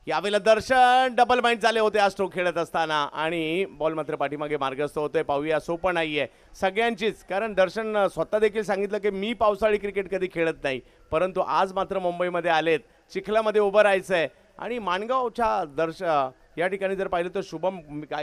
Speaker 1: यावेळेला दर्शन डबल माइंड झाले होते आज स्ट्रोक खेळत असताना आणि बॉल मात्र पाठीमागे मार्गस्थ होतोय. पाहूया, सोपं नाहीये सगळ्यांचीच, कारण दर्शन स्वतः देखील सांगितलं की मी पावसाळी क्रिकेट कधी खेळत नाही, परंतु आज मात्र मुंबईमध्ये आलेत, चिखलामध्ये उभं राहायचंय. आणि माणगावच्या या ठिकाणी जर पाहिलं तर शुभम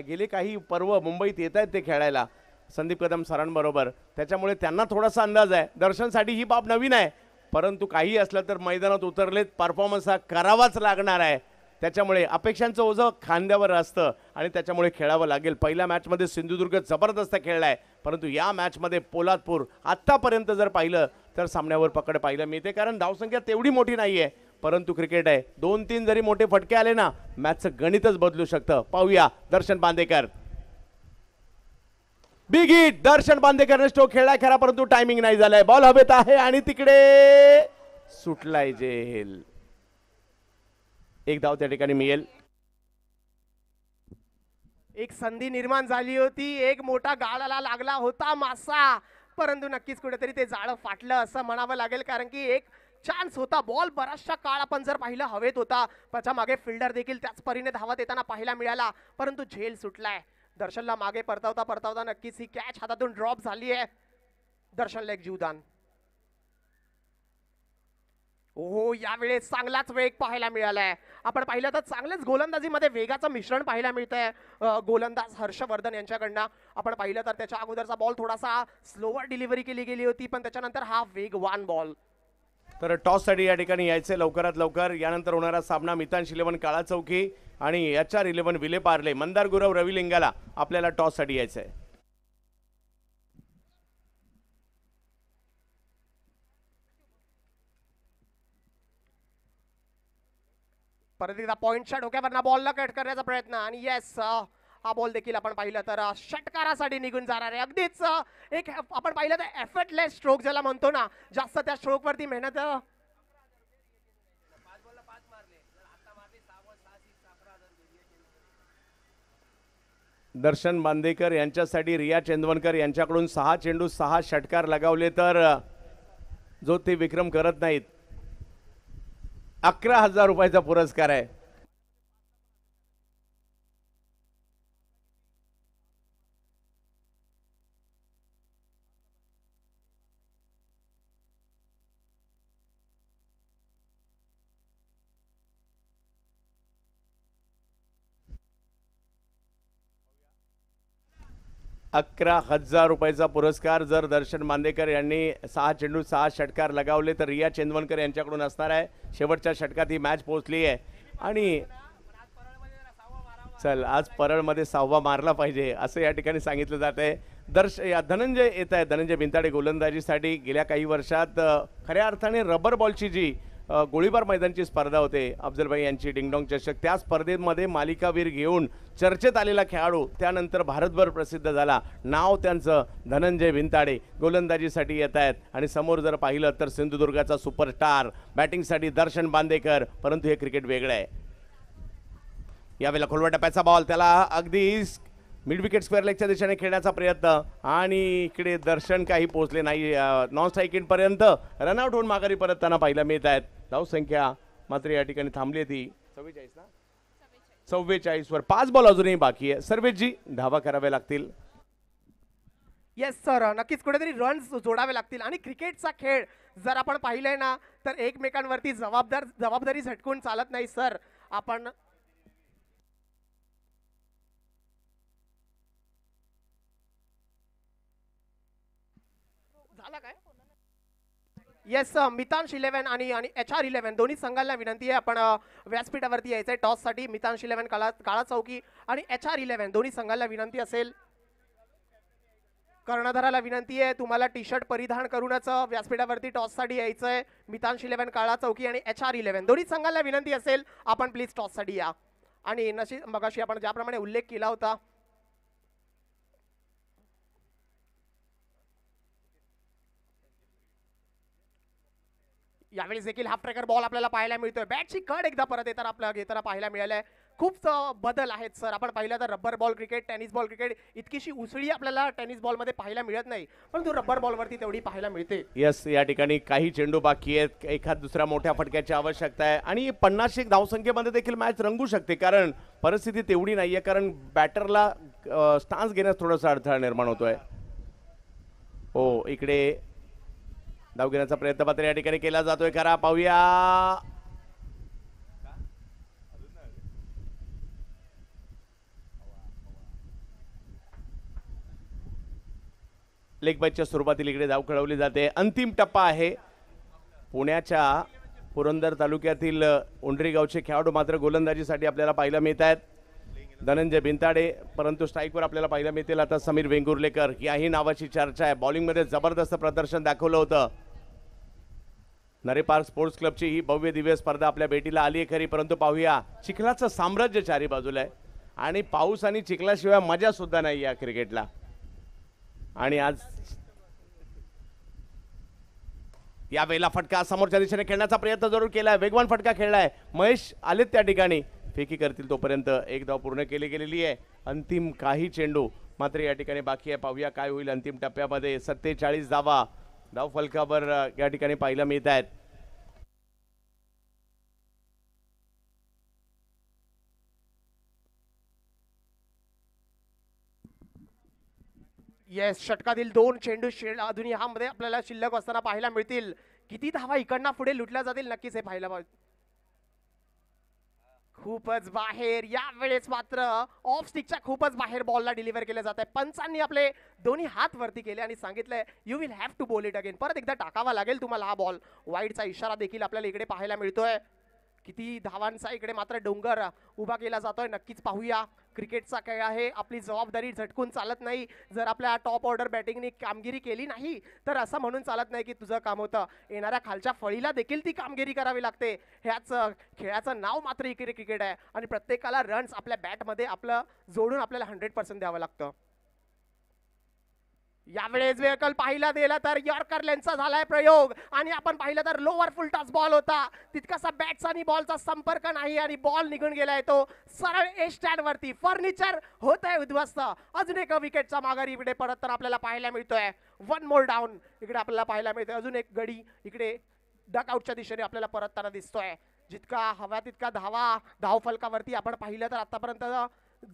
Speaker 1: गेले काही पर्व मुंबईत येत आहेत ते खेळायला संदीप कदम सरांबरोबर, त्याच्यामुळे त्यांना थोडासा अंदाज आहे. दर्शनसाठी ही बाब नवीन आहे, परंतु काही असलं तर मैदानात उतरलेत, परफॉर्मन्स हा करावाच लागणार आहे. त्याच्यामुळे अपेक्षांचं ओझं खांद्यावर असतं आणि त्याच्यामुळे खेळावं लागेल. पहिल्या मॅचमध्ये सिंधुदुर्ग जबरदस्त खेळलाय, परंतु या मॅचमध्ये पोलादपूर आत्तापर्यंत जर पाहिलं तर सामन्यावर पकड पाहायला मिळते, कारण धावसंख्या तेवढी मोठी नाही आहे, परंतु क्रिकेट आहे. 2-3 जरी मोठे फटके आले ना, मॅचचं गणितच बदलू शकतं. पाहूया दर्शन बांदेकर, बिग हिट. दर्शन बांदेकरने स्ट्रोक खेळलाय खरा, परंतु टायमिंग नाही झालाय. बॉल हवेत आहे आणि तिकडे सुटलाय जेल. एक धाव त्या ठिकाणी मिळेल.
Speaker 2: एक संधी निर्माण झाली होती, एक मोठा गाळाला लागला होता मासा, परंतु नक्कीच कुठेतरी ते जाळं फाटलं असं म्हणावं लागेल, कारण की एक चान्स होता. बॉल बराचशा काळ आपण जर पाहिलं हवेत होता, त्याच्या मागे फिल्डर देखील त्याच परीने धावत येताना पाहायला मिळाला, परंतु झेल सुटलाय. दर्शनला मागे परतावता परतावता नक्कीच ही कॅच हातातून ड्रॉप झाली आहे. दर्शनला एक जीवदान. हो, यावेळेस चांगलाच वेग पाहायला मिळालाय. आपण पाहिलं तर चांगलेच गोलंदाजीमध्ये वेगाचं मिश्रण पाहायला मिळतंय गोलंदाज हर्षवर्धन यांच्याकडनं. आपण पाहिलं तर त्याच्या अगोदरचा बॉल थोडासा स्लोवर डिलिव्हरी केली गेली होती, पण त्याच्यानंतर हा वेगवान बॉल.
Speaker 1: तर टॉससाठी या ठिकाणी यायचे लवकरात लवकर. यानंतर होणारा सामना मितांश 11 काळा चौकी आणि HR 11 विले पार्ले. मंदार गुरव रवी लिंगाला आपल्याला टॉससाठी यायचंय.
Speaker 2: परत एकदा पॉइंटच्या डोक्यावरना बॉलला कट करण्याचा प्रयत्न आणि येस, हा बॉल देखील आपण पाहिलं तर षटकारासाठी निघून जाणार आहे. अगदीच एक आपण पाहिलं तर एफर्टलेस स्ट्रोक ज्याला म्हणतो ना, जास्त त्या स्ट्रोक वरती मेहनत.
Speaker 1: दर्शन बांदेकर यांच्यासाठी रिया चंदवनकर यांच्याकडून 6 चेंडू 6 षटकार लगावले तर जो ते विक्रम करत नाहीत. 11,000 रुपयाचा पुरस्कार आहे. ₹11,000 पुरस्कार जर दर्शन बांदेकर यांनी 6 चेंडू 6 षटकार लगावले तर रिया चंदवनकर यांच्याकडून असणार आहे. शेवटच्या षटकात ही मॅच पोहोचली आहे आणि चल आज परळमध्ये 6वा मारला पाहिजे असं या ठिकाणी सांगितलं जात आहे. धनंजय येत आहे. धनंजय बिनताडे गोलंदाजीसाठी. गेल्या काही वर्षात खऱ्या अर्थाने रबर बॉलची जी गोळीबार मैदानची स्पर्धा होते अफजलभाई यांची डिंगडॉंग चषक, त्या स्पर्धेमध्ये मालिकावीर घेऊन चर्चेत आलेला खेळाडू त्यानंतर भारतभर प्रसिद्ध झाला. नाव त्यांचं धनंजय बिनताडे. गोलंदाजीसाठी येत आहेत आणि समोर जर पाहिलं तर सिंधुदुर्गाचा सुपरस्टार, बॅटिंगसाठी दर्शन बांदेकर. परंतु हे क्रिकेट वेगळं आहे. यावेळेला खोलवा टप्प्याचा बॉल, त्याला अगदी मिड विकेट स्क्वेअर लेगच्या दिशेने खेळण्याचा प्रयत्न आणि इकडे दर्शन काही पोहोचले नाही नॉन स्ट्राईक पर्यंत. रनआउट होऊन माघारी परतताना पाहायला मिळत आहेत. धाव संख्या मात्र या ठिकाणी थांबली ती 44 ना 44 वर 5 बॉल अजूनही बाकी आहे. सर्वेजी धावा कराव्या लागतील.
Speaker 2: येस सर, नक्कीच कुठेतरी रन्स जोडावे लागतील. आणि क्रिकेटचा खेळ जर आपण पाहिलंय ना तर एकमेकांवरती जबाबदारी झटकून चालत नाही सर. आपण झाला काय? येस, मितांश 11 आणि HR 11 दोन्ही संघांना विनंती आहे आपण व्यासपीठावरती यायचंय टॉससाठी. मितांश 11 काळा चौकी आणि HR 11 दोन्ही संघांना विनंती असेल. कर्णधाराला विनंती आहे तुम्हाला टी शर्ट परिधान करूनच व्यासपीठावरती टॉससाठी यायचंय. मितांश 11 काळा चौकी आणि HR 11 दोन्ही संघांना विनंती असेल आपण प्लीज टॉससाठी या. आणि मगाशी आपण ज्याप्रमाणे उल्लेख केला होता, यावेळेस देखील हाफ ट्रॅकर बॉल आपल्याला पाहायला मिळतोय. बॅटची कड एकदा परत घेताना पाहायला मिळालाय. खूप बदल आहेत सर. आपण पाहिलं तर rubber ball cricket, tennis ball cricket इतकीशी उसळी आपल्याला टेनिस बॉलमध्ये पाहायला मिळत नाही, परंतु रबर बॉलवरती तेवढी पाहायला मिळते.
Speaker 1: यस, या ठिकाणी काही चेंडू बाकी आहेत. एखाद दुसऱ्या मोठ्या फटक्याची आवश्यकता आहे आणि 50 धावसंख्येमध्ये देखील मॅच रंगू शकते, कारण परिस्थिती तेवढी नाहीये, कारण बॅटरला स्टान्स घेण्यास थोडासा अडथळा निर्माण होतोय. हो, इकडे धाव घेण्याचा प्रयत्न मात्र या ठिकाणी केला जातोय. करा पाहूया. लेग बायच्या सुरुवातीला इकडे धाव खेळवली जाते. अंतिम टप्पा आहे. पुण्याच्या पुरंदर तालुक्यातील उंडरी गावचे खेळाडू मात्र गोलंदाजीसाठी आपल्याला पाहायला मिळत आहेत. धनंजय बिनताडे, परंतु स्ट्राईकवर आपल्याला पाहायला मिळतील आता समीर वेंगुर्लेकर. याही नावाची चर्चा आहे. बॉलिंगमध्ये जबरदस्त प्रदर्शन दाखवलं होतं. नरे पार्क स्पोर्ट्स क्लबची ही भव्य दिव्य स्पर्धा आपल्या भेटीला आली आहे खरी, परंतु पाहूया चिखलाचं साम्राज्य चारी बाजूला आहे आणि पाऊस आणि चिखलाशिवाय मजा सुद्धा नाही या क्रिकेटला. आणि आज या वेळेला फटका समोरच्या दिशेने खेळण्याचा प्रयत्न जरूर केलाय, वेगवान फटका खेळलाय, महेश आलेत त्या ठिकाणी, फेकी करतील तोपर्यंत एक धाव पूर्ण केली गेलेली आहे. अंतिम काही चेंडू मात्र या ठिकाणी बाकी आहे, पाहूया काय होईल अंतिम टप्प्यामध्ये. 47 धावा धाव फलकावर या ठिकाणी पाहायला मिळत आहेत.
Speaker 2: येस, षटकातील 2 चेंडू अजून ह्यामध्ये आपल्याला शिल्लक असताना पाहायला मिळतील. किती धावा इकडनं पुढे लुटल्या जातील नक्कीच हे पाहायला पाहिजे. खूपच बाहेर, यावेळेस मात्र ऑफ स्टिकच्या खूपच बाहेर बॉलला डिलिव्हर केलं जात आहे. पंचांनी आपले दोन्ही हात वरती केले आणि सांगितलंय you will have to bowl it again. परत एकदा टाकावा लागेल तुम्हाला हा बॉल. वाईडचा इशारा देखील आपल्याला इकडे पाहायला मिळतोय. किती धावांचा इकडे मात्र डोंगर उभा केला जातोय नक्कीच पाहूया. क्रिकेटचा खेळ आहे, आपली जबाबदारी झटकून चालत नाही. जर आपल्या टॉप ऑर्डर बॅटिंगने कामगिरी केली नाही तर असं म्हणून चालत नाही की तुझं काम होतं. येणाऱ्या खालच्या फळीला देखील ती कामगिरी करावी लागते. ह्याच खेळाचं नाव मात्र इकडे क्रिकेट आहे आणि प्रत्येकाला रन्स आपल्या बॅटमध्ये आपलं जोडून आपल्याला 100% द्यावं लागतं. यावेळेस वेळकल पाहिला गेला तर यॉर्कर लेन्सचा झालाय प्रयोग आणि आपण पाहिलं तर लोअर फुल टॉस बॉल होता. तितकासा बॅटचा आणि बॉलचा संपर्क नाही आणि बॉल निघून गेलाय तो सरळ ए स्टँड वरती. फर्निचर होत आहे उद्ध्वस्त. अजून एक विकेटचा माघारी इकडे परत तर आपल्याला पाहायला मिळतोय. 1 मोर डाऊन इकडे आपल्याला पाहायला मिळतोय. अजून एक गडी इकडे डकआउटच्या दिशेने आपल्याला परतताना दिसतोय. जितका हवा तितका धाव फलकावरती आपण पाहिलं तर आतापर्यंत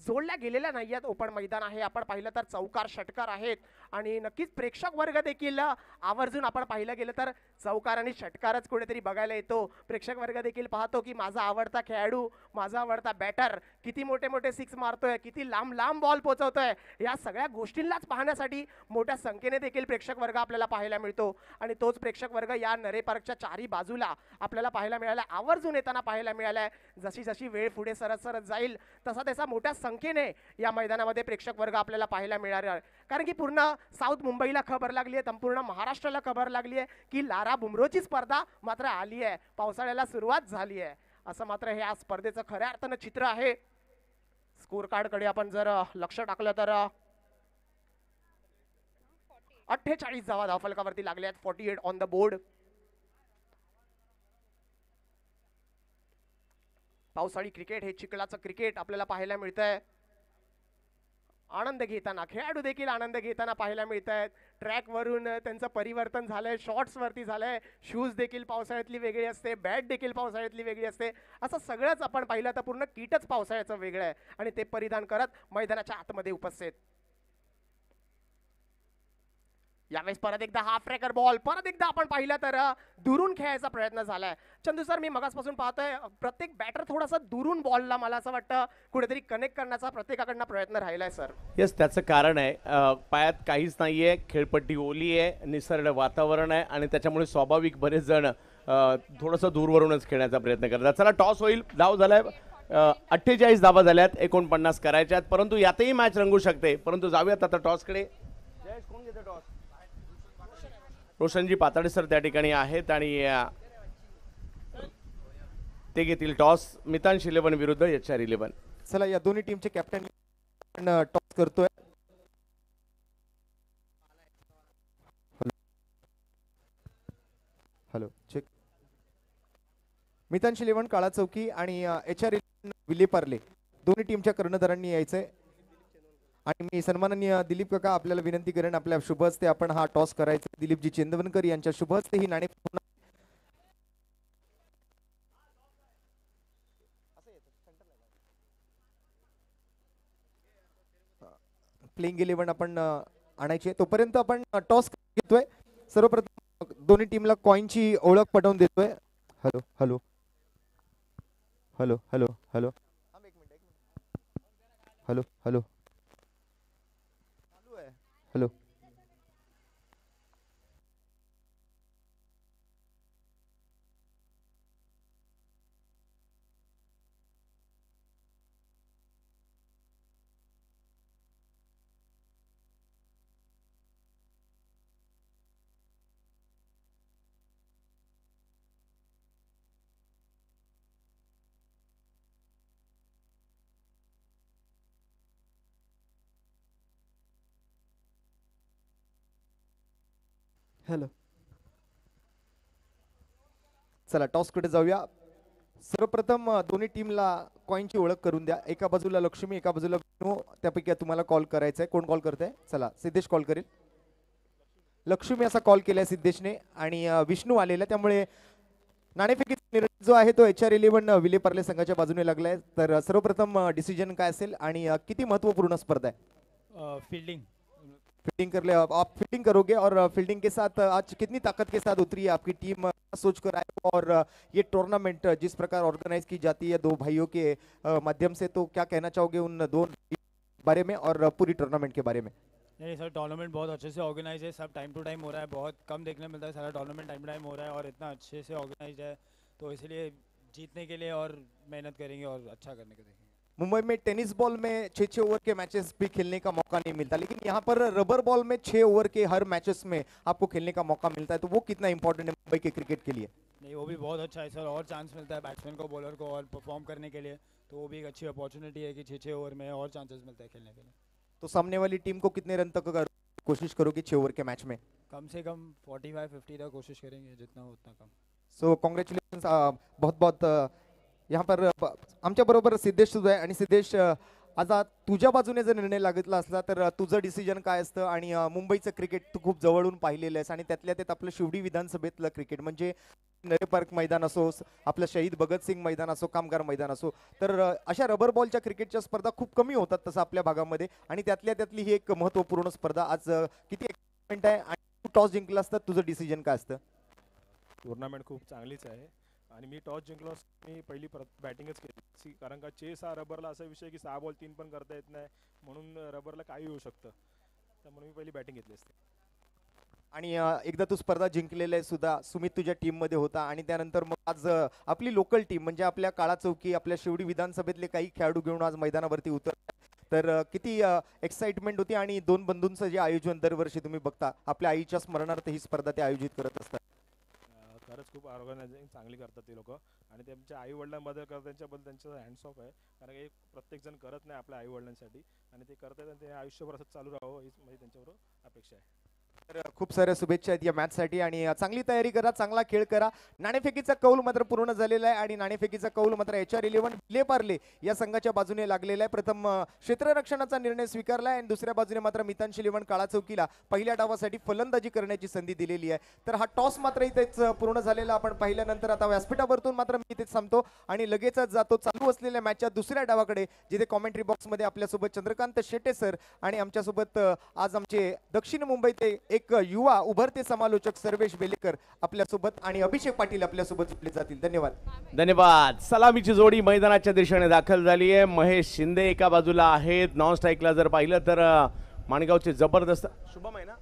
Speaker 2: जोडल्या गेलेल्या नाही आहेत. ओपन मैदान आहे, आपण पाहिलं तर चौकार षटकार आहेत आणि नक्कीच प्रेक्षक वर्ग देखील आवर्जून आपण पाहिलं गेलं तर चौकार आणि षटकारच कुठेतरी बघायला येतो. प्रेक्षक वर्ग देखील पाहतो की माझा आवडता खेळाडू, माझा आवडता बॅटर किती मोठे मोठे सिक्स मारतोय, किती लांब लांब बॉल पोहोचवतोय. या सगळ्या गोष्टींनाच पाहण्यासाठी मोठ्या संख्येने देखील प्रेक्षक वर्ग आपल्याला पाहायला मिळतो आणि तोच प्रेक्षक वर्ग या नरे पार्कच्या चारही बाजूला आपल्याला पाहायला मिळाला, आवर्जून येताना पाहायला मिळालाय. जशी जशी वेळ पुढे सरत सरत जाईल तसा तसा मोठ्या संख्येने या मैदानामध्ये प्रेक्षक वर्ग आपल्याला पाहायला मिळणार आहे. कारण की पूर्ण साऊथ मुंबईला खबर लागली आहे, संपूर्ण महाराष्ट्राला खबर लागली आहे की लारा बुमरोची स्पर्धा मात्र आली आहे, पावसाळ्याला सुरुवात झाली आहे. असं मात्र हे आज स्पर्धेचं खऱ्या अर्थानं चित्र आहे. स्कोर कार्ड कडे आपण जर लक्ष टाकलं तर 48 धावा धावफलकावरती लागल्या आहेत. 48 ऑन द बोर्ड. पावसाळी क्रिकेट हे चिखलाचं क्रिकेट आपल्याला पाहायला मिळतंय. आनंद घेताना खेळाडू देखील आनंद घेताना पाहायला मिळत आहेत. ट्रॅक वरून त्यांचं परिवर्तन झालंय, शॉर्ट्स वरती झालंय, शूज देखील पावसाळ्यातली वेगळी असते, बॅट देखील पावसाळ्यातली वेगळी असते. असं सगळंच आपण पाहिलं तर पूर्ण किटच पावसाळ्याचं वेगळं आहे आणि ते परिधान करत मैदानाच्या आतमध्ये उपस्थित. यावेळेस परत एकदा हाफ ट्रॅकर बॉल, परत एकदा आपण पाहिलं तर दुरून खेळायचा प्रयत्न झालाय. चंदू सर, मी मगासपासून पाहतोय प्रत्येक बॅटर थोडासा दुरून बॉलला मला असं वाटतं कुठेतरी कनेक्ट करण्याचा प्रत्येकाकडनं प्रयत्न राहिलाय सर.
Speaker 1: येस, त्याचं कारण आहे पायात काहीच नाहीये, खेळपट्टी ओली आहे, निसर्ग वातावरण आहे आणि त्याच्यामुळे स्वाभाविक बरेच जण थोडंसं दूरवरूनच खेळण्याचा प्रयत्न करतात. चला, टॉस होईल. धाव झालाय 48 धावा झाल्यात, 49 करायच्यात, परंतु यातही मॅच रंगू शकते. परंतु जाऊयात आता टॉसकडे. जयेश, कोण घेते टॉस? रोशनजी पाताडे सर त्या ठिकाणी आहेत आणि ते घेतील टॉस. मितांश 11 विरुद्ध HR 11.
Speaker 3: चला, या दोन्ही टीमचे कॅप्टन टॉस करतोय. Hello, check. मितांश 11 काळा चौकी आणि HR 11 विले पार्ले दोन्ही टीमच्या कर्णधारांनी यायचंय. आणि मी सन्माननीय दिलीप काका आपल्याला विनंती करेन आपल्या शुभ हस्ते आपण हा टॉस करायचा. दिलीपजी चेंदवनकर यांच्या शुभ हस्ते ही नाणे प्लेइंग 11 आपण आणायचे. तोपर्यंत आपण टॉस घेतोय. सर्वप्रथम दोन्ही टीमला कॉइनची ओळख पटवून देतोय. Hello hello hello hello hello hello hello hello. Hello. चला टॉसकडे जाऊया. सर्वप्रथम दोन्ही टीमला कॉईनची ओळख करून द्या. एका बाजूला लक्ष्मी, एका बाजूला विष्णू. त्यापैकी तुम्हाला कॉल करायचा आहे. कोण कॉल करतंय? चला सिद्धेश कॉल करेल. लक्ष्मी असा कॉल केलाय सिद्धेशने आणि विष्णू आलेला, त्यामुळे नाणेफेकीचा निर्णय जो आहे तो HR11 विलेपार्ले संघाच्या बाजूने लागलाय. तर सर्वप्रथम डिसिजन काय असेल आणि किती महत्वपूर्ण स्पर्धा है?
Speaker 4: फील्डिंग
Speaker 3: फील्डिंग कर ले आप फील्डिंग करोगे और फील्डिंग के साथ आज कितनी ताकत के साथ उतरी है आपकी टीम सोच कर आए हो? और ये टूर्नामेंट जिस प्रकार ऑर्गेनाइज की जाती है दो भाइयों के माध्यम से, तो क्या कहना चाहोगे उन दो बारे में और पूरी टूर्नामेंट के बारे में?
Speaker 4: नहीं सर, टूर्नामेंट बहुत अच्छे से ऑर्गेनाइज है, सब टाइम टू टाइम हो रहा है, बहुत कम देखने मिलता है, सारा टूर्नामेंट टाइम टू टाइम हो रहा है और इतना अच्छे से ऑर्गेनाइज है, तो इसलिए जीतने के लिए और मेहनत करेंगे और अच्छा करने के देखेंगे।
Speaker 3: मुंबई में टेनिस बॉल में 6-6 ओवर के मैचेस भी खेलने का मौका नहीं मिलता, लेकिन यहाँ पर रबर बॉल में 6 ओवर के हर मैचेस में आपको खेलने का मौका मिलता है, तो वो कितना इंपॉर्टेंट है मुंबई के क्रिकेट के लिए?
Speaker 4: नहीं, वो भी बहुत अच्छा है सर, और चांस मिलता है बैट्समैन को, बॉलर को और परफॉर्म करने के लिए, तो वो भी एक अच्छी अपॉर्चुनिटी है कि 6-6 ओवर में और चांसेस मिलता है खेलने के लिए।
Speaker 3: तो सामने वाली टीम को कितने रन तक कोशिश करोगे 6 ओवर के मैच में?
Speaker 4: कम से कम 45-50 तक कोशिश करेंगे, जितना हो उतना कम।
Speaker 3: So congratulations. बहुत बहुत यहाँ पर आमच्या बरोबर सिद्धेश सुद्धा आहे. आणि सिद्धेश, आज तुझ्या बाजूने जर निर्णय लागतला असला तर तुझं डिसिजन काय असतं? आणि मुंबईचं क्रिकेट तू खूप जवळून पाहिलेलं आहेस आणि त्यातल्या त्यात आपलं शिवडी विधानसभेतलं क्रिकेट म्हणजे नरे पार्क मैदान असो, आपलं शहीद भगतसिंग मैदान असो, कामगार मैदान असो, तर अशा रबर बॉलच्या क्रिकेटच्या स्पर्धा खूप कमी होतात तसं आपल्या भागामध्ये, आणि त्यातल्या त्यातली ही एक महत्त्वपूर्ण स्पर्धा. आज किती एक्साइटमेंट आहे आणि तू टॉस जिंकला असता, तुझं डिसिजन काय असतं?
Speaker 5: टूर्नामेंट खूप चांगलीच आहे आणि मी टॉस जिंकलो, मी पहिली बॅटिंगच केली, कारण का चेस हा रबरला असा विषय की 6 बॉल 3 पण करता येत नाही, म्हणून रबरला काही होऊ शकतं, त्यामुळे मी पहिली बॅटिंग घेतली असते.
Speaker 3: आणि एकदा तू स्पर्धा जिंकलेला आहे सुद्धा, सुमित तुझ्या टीममध्ये होता आणि त्यानंतर मग आज आपली लोकल टीम म्हणजे आपल्या काळा चौकी, आपल्या शिवडी विधानसभेतले काही खेळाडू घेऊन आज मैदानावरती उतरतात, तर किती एक्साइटमेंट होती? आणि दोन बंधूंचं जे आयोजन दरवर्षी तुम्ही बघता, आपल्या आईच्या स्मरणार्थ ही स्पर्धा ते आयोजित करत असतात.
Speaker 5: खरंच खूप ऑर्गनायझिंग चांगली करतात ते लोक आणि त्यांच्या आई वडिलांबद्दल करतात, त्यांच्याबद्दल त्यांचं हँड्स ऑफ आहे, कारण की प्रत्येक जण करत नाही आपल्या आई वडिलांसाठी, आणि ते करतात आणि ते आयुष्यभर असं चालू राहावं हीच माझी त्यांच्याबरोबर अपेक्षा आहे.
Speaker 3: तर खूप साऱ्या शुभेच्छा आहेत या मॅचसाठी आणि चांगली तयारी करा, चांगला खेळ करा. नाणेफेकीचा कौल मात्र पूर्ण झालेला आहे आणि नाणेफेकीचा कौल मात्र HR11 विलेपार्ले या संघाच्या बाजूने लागलेला आहे. प्रथम क्षेत्ररक्षणाचा निर्णय स्वीकारला आहे आणि दुसऱ्या बाजूने मात्र मितांश इलेव्हन काळा चौकीला पहिल्या डावासाठी फलंदाजी करण्याची संधी दिलेली आहे. तर हा टॉस मात्र इथेच पूर्ण झालेला आपण पाहिल्यानंतर आता व्यासपीठावरतून मात्र मी इथेच थांबतो आणि लगेचच जातो चालू असलेल्या मॅचच्या दुसऱ्या डावाकडे, जिथे कॉमेंट्री बॉक्समध्ये आपल्यासोबत चंद्रकांत शेटे सर आणि आमच्यासोबत आज आमचे दक्षिण मुंबईचे एक युवा उभरते समालोचक सर्वेश बेलेकर आपल्यासोबत आणि अभिषेक पाटील आपल्यासोबत जोडले जातील. धन्यवाद.
Speaker 1: धन्यवाद. सलामीची जोडी मैदानाच्या दिशेने दाखल झाली आहे. महेश शिंदे एका बाजूला आहेत. नॉन स्ट्राईकला जर पाहिलं तर माणगावचे जबरदस्त शुभम आहे ना,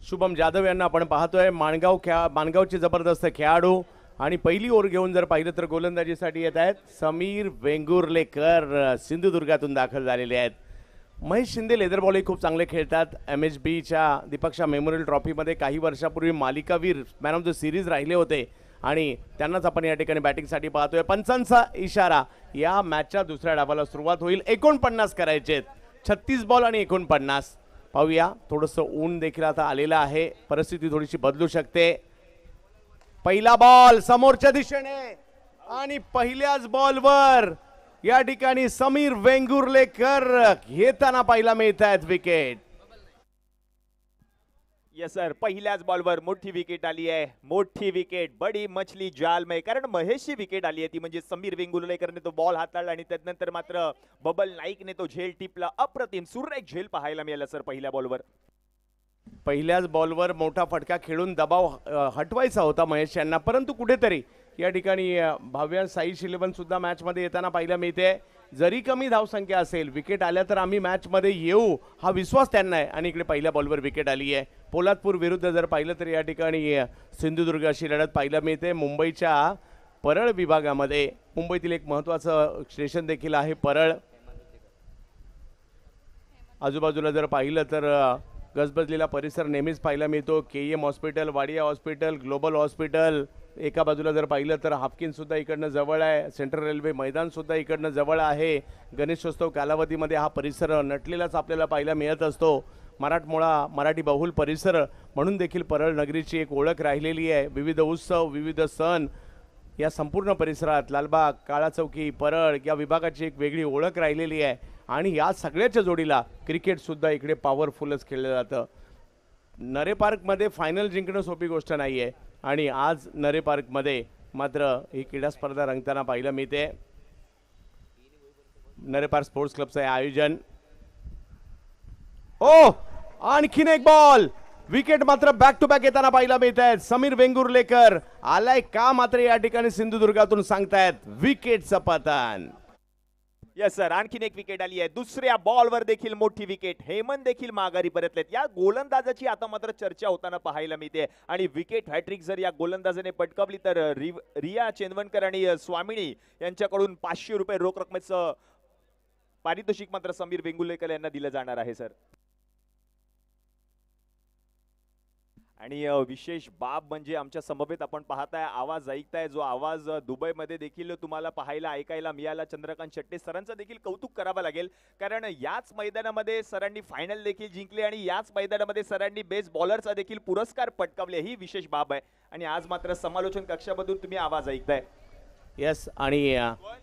Speaker 1: शुभम जाधव यांना आपण पाहतोय. माणगावचे जबरदस्त खेळाडू आणि पहिली ओव्हर घेऊन जर पाहिलं तर गोलंदाजीसाठी येत आहेत समीर वेंगुर्लेकर, सिंधुदुर्गातून दाखल झालेले आहेत. महेश शिंदे लेदर बॉलही खूप चांगले खेळतात. MHBच्या दीपक्षा मेमोरियल ट्रॉफीमध्ये काही वर्षापूर्वी मालिकावीर मॅन ऑफ द सिरीज राहिले होते आणि त्यांनाच आपण या ठिकाणी बॅटिंगसाठी पाहतोय. पंचांचा इशारा, या मॅचच्या दुसऱ्या डावाला सुरुवात होईल. 49 करायचे, 36 बॉल आणि 49. पाहूया, थोडंसं ऊन देखील आता आलेलं आहे, परिस्थिती थोडीशी बदलू शकते. पहिला बॉल समोरच्या दिशेने आणि पहिल्याच बॉलवर या ठिकाणी समीर वेंगुर्लेकर घेताना पाहायला मिळत आहेत विकेट.
Speaker 6: यस सर, पहिल्याच बॉलवर मोठी विकेट आली आहे, मोठी विकेट, बडी मछली जाल में, कारण महेशची विकेट आली आहे ती म्हणजे समीर वेंगुर्लेकरने तो बॉल हाताळला आणि त्यानंतर मात्र बबल नाईकने तो झेल टिपला. अप्रतिम सुरेख झेल पाहायला मिळाला सर पहिल्या बॉलवर.
Speaker 1: पहिल्याच बॉलवर मोठा फटका खेळून दबाव हटवायचा होता महेश यांना, परंतु कुठेतरी या ठिकाणी भाव्या साईश 11 सुद्धा मॅचमध्ये येताना पाहायला मिळते. जरी कमी धावसंख्या असेल, विकेट आल्या तर आम्ही मॅचमध्ये येऊ हा विश्वास त्यांना आहे आणि इकडे पहिल्या बॉलवर विकेट आली आहे. पोलादपूर विरुद्ध जर पाहिलं तर या ठिकाणी सिंधुदुर्ग अशी लढत पाहायला मिळते. मुंबईच्या परळ विभागामध्ये मुंबईतील एक महत्त्वाचं स्टेशन देखील आहे परळ. आजूबाजूला जर पाहिलं तर गजबजलेला परिसर नेहमीच पाहायला मिळतो. KM hospital, Wadia hospital, global hospital, एका बाजूला जर पाहिलं तर हाफकिनसुद्धा इकडनं जवळ आहे. सेंट्रल रेल्वे मैदानसुद्धा इकडनं जवळ आहे. गणेशोत्सव कालावधीमध्ये हा परिसर नटलेलाच आपल्याला पाहायला मिळत असतो. मराठमोळा मराठी बहुल परिसर म्हणून देखील परळ नगरीची एक ओळख राहिलेली आहे. विविध उत्सव, विविध सण या संपूर्ण परिसरात लालबाग, काळा चौकी, परळ या विभागाची एक वेगळी ओळख राहिलेली आहे आणि या सगळ्याच्या जोडीला क्रिकेटसुद्धा इकडे पॉवरफुलच खेळलं जातं. नरे पार्कमध्ये फायनल जिंकणं सोपी गोष्ट नाही आहे आणि आज नरे पार्कमध्ये मात्र ही क्रीडा स्पर्धा रंगताना पाहायला मिळते. नरे पार्क स्पोर्ट्स क्लबचं हे आयोजन. ओ आणखीन एक बॉल, विकेट मात्र बॅक टू बॅक येताना पाहायला मिळत आहेत. समीर वेंगुर्लेकर आलाय का मात्र या ठिकाणी सिंधुदुर्गातून सांगतायत विकेटचं पतन.
Speaker 6: यस सर, आणखीन एक विकेट आली आहे. दुसऱ्या बॉलवर देखील मोठी विकेट. हेमंत देखील माघारी परतलेत. या गोलंदाजाची आता मात्र चर्चा होताना पाहायला मिळते आणि विकेट हॅट्रिक जर या गोलंदाजाने पटकावली तर रिया चेंदवनकर आणि स्वामिनी यांच्याकडून 500 रुपये रोख रकमेचं पारितोषिक मात्र समीर वेंगुर्लेकर यांना दिलं जाणार आहे सर. आणि विशेष बाब म्हणजे आमच्या समवेत आपण पाहताय, आवाज ऐकताय, जो आवाज दुबईमध्ये देखील तुम्हाला पाहायला ऐकायला मिळाला. चंद्रकांत शेट्टे सरांचं देखील कौतुक करावं लागेल, कारण याच मैदानामध्ये सरांनी फायनल देखील जिंकले आणि याच मैदानामध्ये सरांनी बेस्ट बॉलरचा देखील पुरस्कार पटकावले. ही विशेष बाब आहे आणि आज मात्र समालोचन कक्षामधून तुम्ही आवाज ऐकताय.
Speaker 1: यस, आणि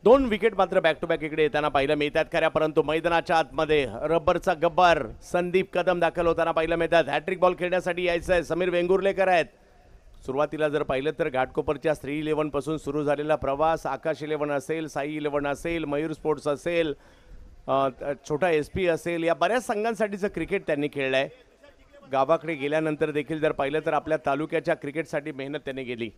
Speaker 1: 2 विकेट मात्र बॅक टू बॅक इकडे येताना पाहायला मिळतात खऱ्या, परंतु मैदानाच्या आतमध्ये रबरचा गब्बर संदीप कदम दाखल होताना पाहायला मिळतात. हॅट्रिक बॉल खेळण्यासाठी यायचं आहे समीर वेंगुर्लेकर आहेत. सुरुवातीला जर पाहिलं तर घाटकोपरच्या 3-11 पासून सुरू झालेला प्रवास, आकाश 11 असेल, साई 11 असेल, मयूर स्पोर्ट्स असेल, छोटा SP असेल, या बऱ्याच संघांसाठीचं क्रिकेट त्यांनी खेळलंय. गावाकडे गेल्यानंतर देखील जर पाहिलं तर आपल्या तालुक्याच्या क्रिकेटसाठी मेहनत त्यांनी केली.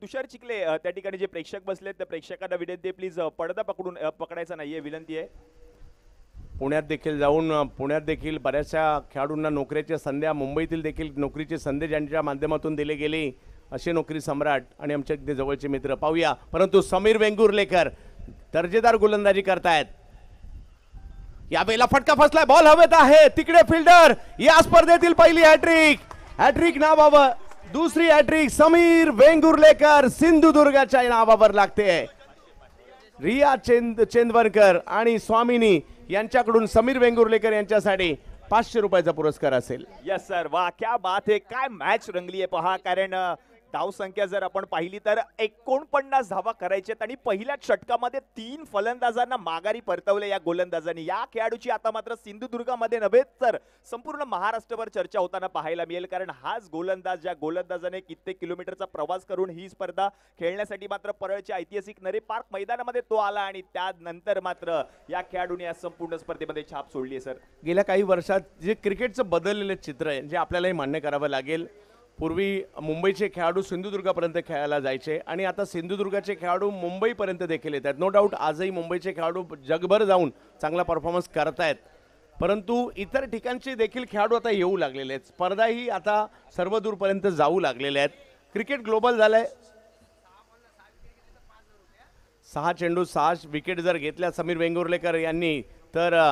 Speaker 6: तुषार चिखले, त्या ठिकाणी जे प्रेक्षक बसलेत त्या प्रेक्षकांना विनंती आहे, प्लीज पडदा पकडायचा नाहीये, विनंती आहे.
Speaker 1: पुण्यात देखील बऱ्याचशा खेळाडूंना नोकरीच्या संध्या, मुंबईतील देखील नोकरीचे संधी ज्यांच्या माध्यमातून दिले गेले असे नोकरी सम्राट आणि आमच्या अगदी जवळचे मित्र पाहूया. परंतु समीर वेंगुर्लेकर दर्जेदार गोलंदाजी करतायत. यावेळेला फटका फसलाय, बॉल हवेत आहे, तिकडे फिल्डर. या स्पर्धेतील पहिली हॅट्रिक नावावर, दुसरी हॅट्रिक समीर वेंगुर्लेकर सिंधुदुर्गाच्या नावावर लागते. रिया चेंदवनकर आणि स्वामिनी यांच्याकडून समीर वेंगुर्लेकर यांच्यासाठी 500 रुपयाचा पुरस्कार असेल.
Speaker 6: यस सर, वा क्या बात आहे, काय मॅच रंगली आहे पहा. कारण धाव संख्या जर आपण पाहिली तर 49 धावा करायच्यात आणि पहिल्या षटकामध्ये 3 फलंदाजांना माघारी परतवले या गोलंदाजांनी. या खेळाडूची आता मात्र सिंधुदुर्गामध्ये नव्हे तर संपूर्ण महाराष्ट्रभर चर्चा होताना पाहायला मिळेल, कारण हाच गोलंदाज, ज्या गोलंदाजाने कित्येक किलोमीटरचा प्रवास करून ही स्पर्धा खेळण्यासाठी मात्र परळच्या ऐतिहासिक नरे पार्क मैदानामध्ये तो आला आणि त्यानंतर मात्र या खेळाडूने या संपूर्ण स्पर्धेमध्ये छाप सोडली आहे सर.
Speaker 1: गेल्या काही वर्षात जे क्रिकेटचं बदललेलं चित्र आहे, जे आपल्यालाही मान्य करावं लागेल. पूर्वी मुंबईचे खेळाडू सिंधुदुर्गापर्यंत खेळायला जायचे आणि आता सिंधुदुर्गाचे खेळाडू मुंबईपर्यंत देखील येत आहेत. नो डाऊट आजही मुंबईचे खेळाडू जगभर जाऊन चांगला परफॉर्मन्स करतायत, परंतु इतर ठिकाणचे देखील खेळाडू आता येऊ लागलेले आहेत. स्पर्धाही आता सर्व दूरपर्यंत जाऊ लागलेल्या आहेत. क्रिकेट ग्लोबल झालंय. 6 चेंडू 6 विकेट जर घेतल्या समीर वेंगुर्लेकर यांनी तर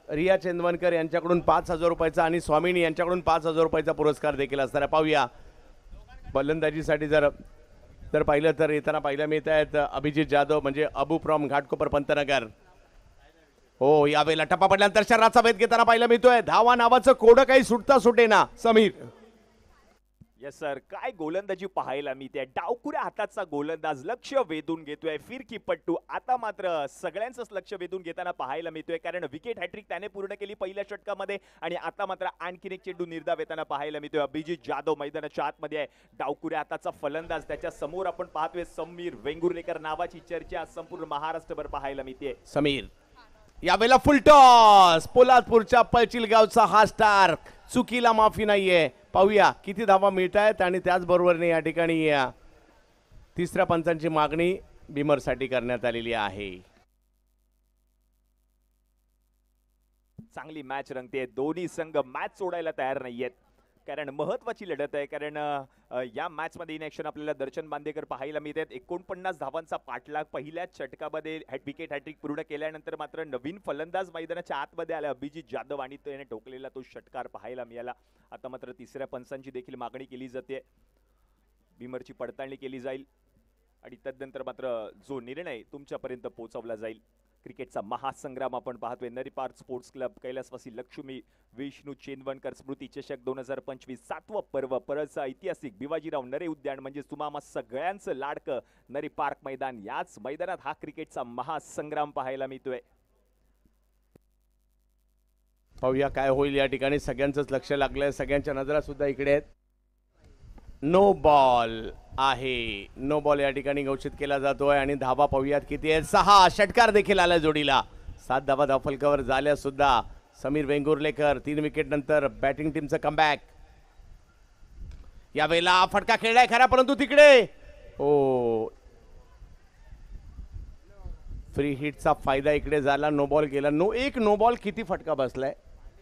Speaker 1: रिया चेंदवनकर यांच्याकडून 5,000 रुपयाचा आणि स्वामिनी यांच्याकडून 5,000 रुपयाचा पुरस्कार देखील असणार आहे. पाहूया फलंदाजीसाठी जर पाहिलं तर येताना पाहायला मिळत आहेत अभिजित जाधव, म्हणजे अबू फ्रॉम घाटकोपर पंतनगर. हो, यावेळेला टप्पा पडल्यानंतर शरीराचा वेध घेताना पाहायला मिळतोय. धावा नावाचं कोडं काही सुटता सुटेना समीर.
Speaker 6: यस सर, काय गोलंदाजी पाहायला मिळते. डावकुऱ्या हाताचा गोलंदाज लक्ष वेधून घेतोय. फिरकीपट्टू आता मात्र सगळ्यांचंच लक्ष वेधून घेताना पाहायला मिळतोय, कारण विकेट हॅट्रिक त्याने पूर्ण केली पहिल्या षटकामध्ये आणि आता मात्र आणखीन एक चेंडू निर्धाव येताना पाहायला मिळतोय. अभिजित जाधव मैदानाच्या आतमध्ये आहे. डावकुऱ्या हाताचा फलंदाज, त्याच्या समोर आपण पाहतोय समीर वेंगुर्लेकर नावाची चर्चा संपूर्ण महाराष्ट्रभर पाहायला मिळते.
Speaker 1: समीर यावेळेला फुल टॉस. पोलादपूरच्या पळचिल गावचा हा स्टार, चुकीला माफी नाहीये. पाहूया किती धावा मिळत आहेत आणि त्याचबरोबरने या ठिकाणी तिसऱ्या पंचांची मागणी बिमरसाठी करण्यात आलेली आहे.
Speaker 6: चांगली मॅच रंगते. दोन्ही संघ मॅच सोडायला तयार नाहीयेत, कारण महत्वाची लढत आहे. कारण या मॅच मध्ये इन ॲक्शन आपल्याला दर्शन बांदेकर पाहायला मिळतात. 49 धावांचा पाठलाग पहिल्याच षटकामध्ये विकेट हॅट्रिक पूर्ण केल्यानंतर मात्र नवीन फलंदाज मैदानाच्या आतमध्ये आला अभिजित जाधव आणि त्याने ठोकलेला तो षटकार पाहायला मिळाला. आता मात्र तिसऱ्या पंचांची देखील मागणी केली जाते. बिमरची पडताळणी केली जाईल आणि तदनंतर मात्र जो निर्णय तुमच्यापर्यंत पोहोचवला जाईल. क्रिकेटचा महासंग्राम आपण पाहतोय. नरी पार्क स्पोर्ट्स क्लब, कैलासवासी लक्ष्मी विष्णू चेंदवनकर स्मृती चषक 2025 7वं पर्व, परळचं ऐतिहासिक भिवाजीराव नरे उद्यान म्हणजे तुम्हा सगळ्यांचं लाडकं नरी पार्क मैदान. याच मैदानात हा क्रिकेटचा महासंग्राम पाहायला मिळतोय.
Speaker 1: पाहूया काय होईल या ठिकाणी. सगळ्यांचंच लक्ष लागलंय, सगळ्यांच्या नजरा सुद्धा इकडे आहेत. नो बॉल आहे, नो बॉल या ठिकाणी घोषित केला जातोय आणि धावा पाहूयात किती आहेत. 6 षटकार देखील आला जोडीला. 7 धावा धावफलकावर झाल्या सुद्धा. समीर वेंगुर्लेकर 3 विकेट नंतर बॅटिंग टीमचं कमबॅक. यावेळेला फटका खेळलाय खरा, परंतु तिकडे फ्री हिटचा फायदा इकडे झाला. नो बॉल गेला. एक नो बॉल किती फटका बसलाय.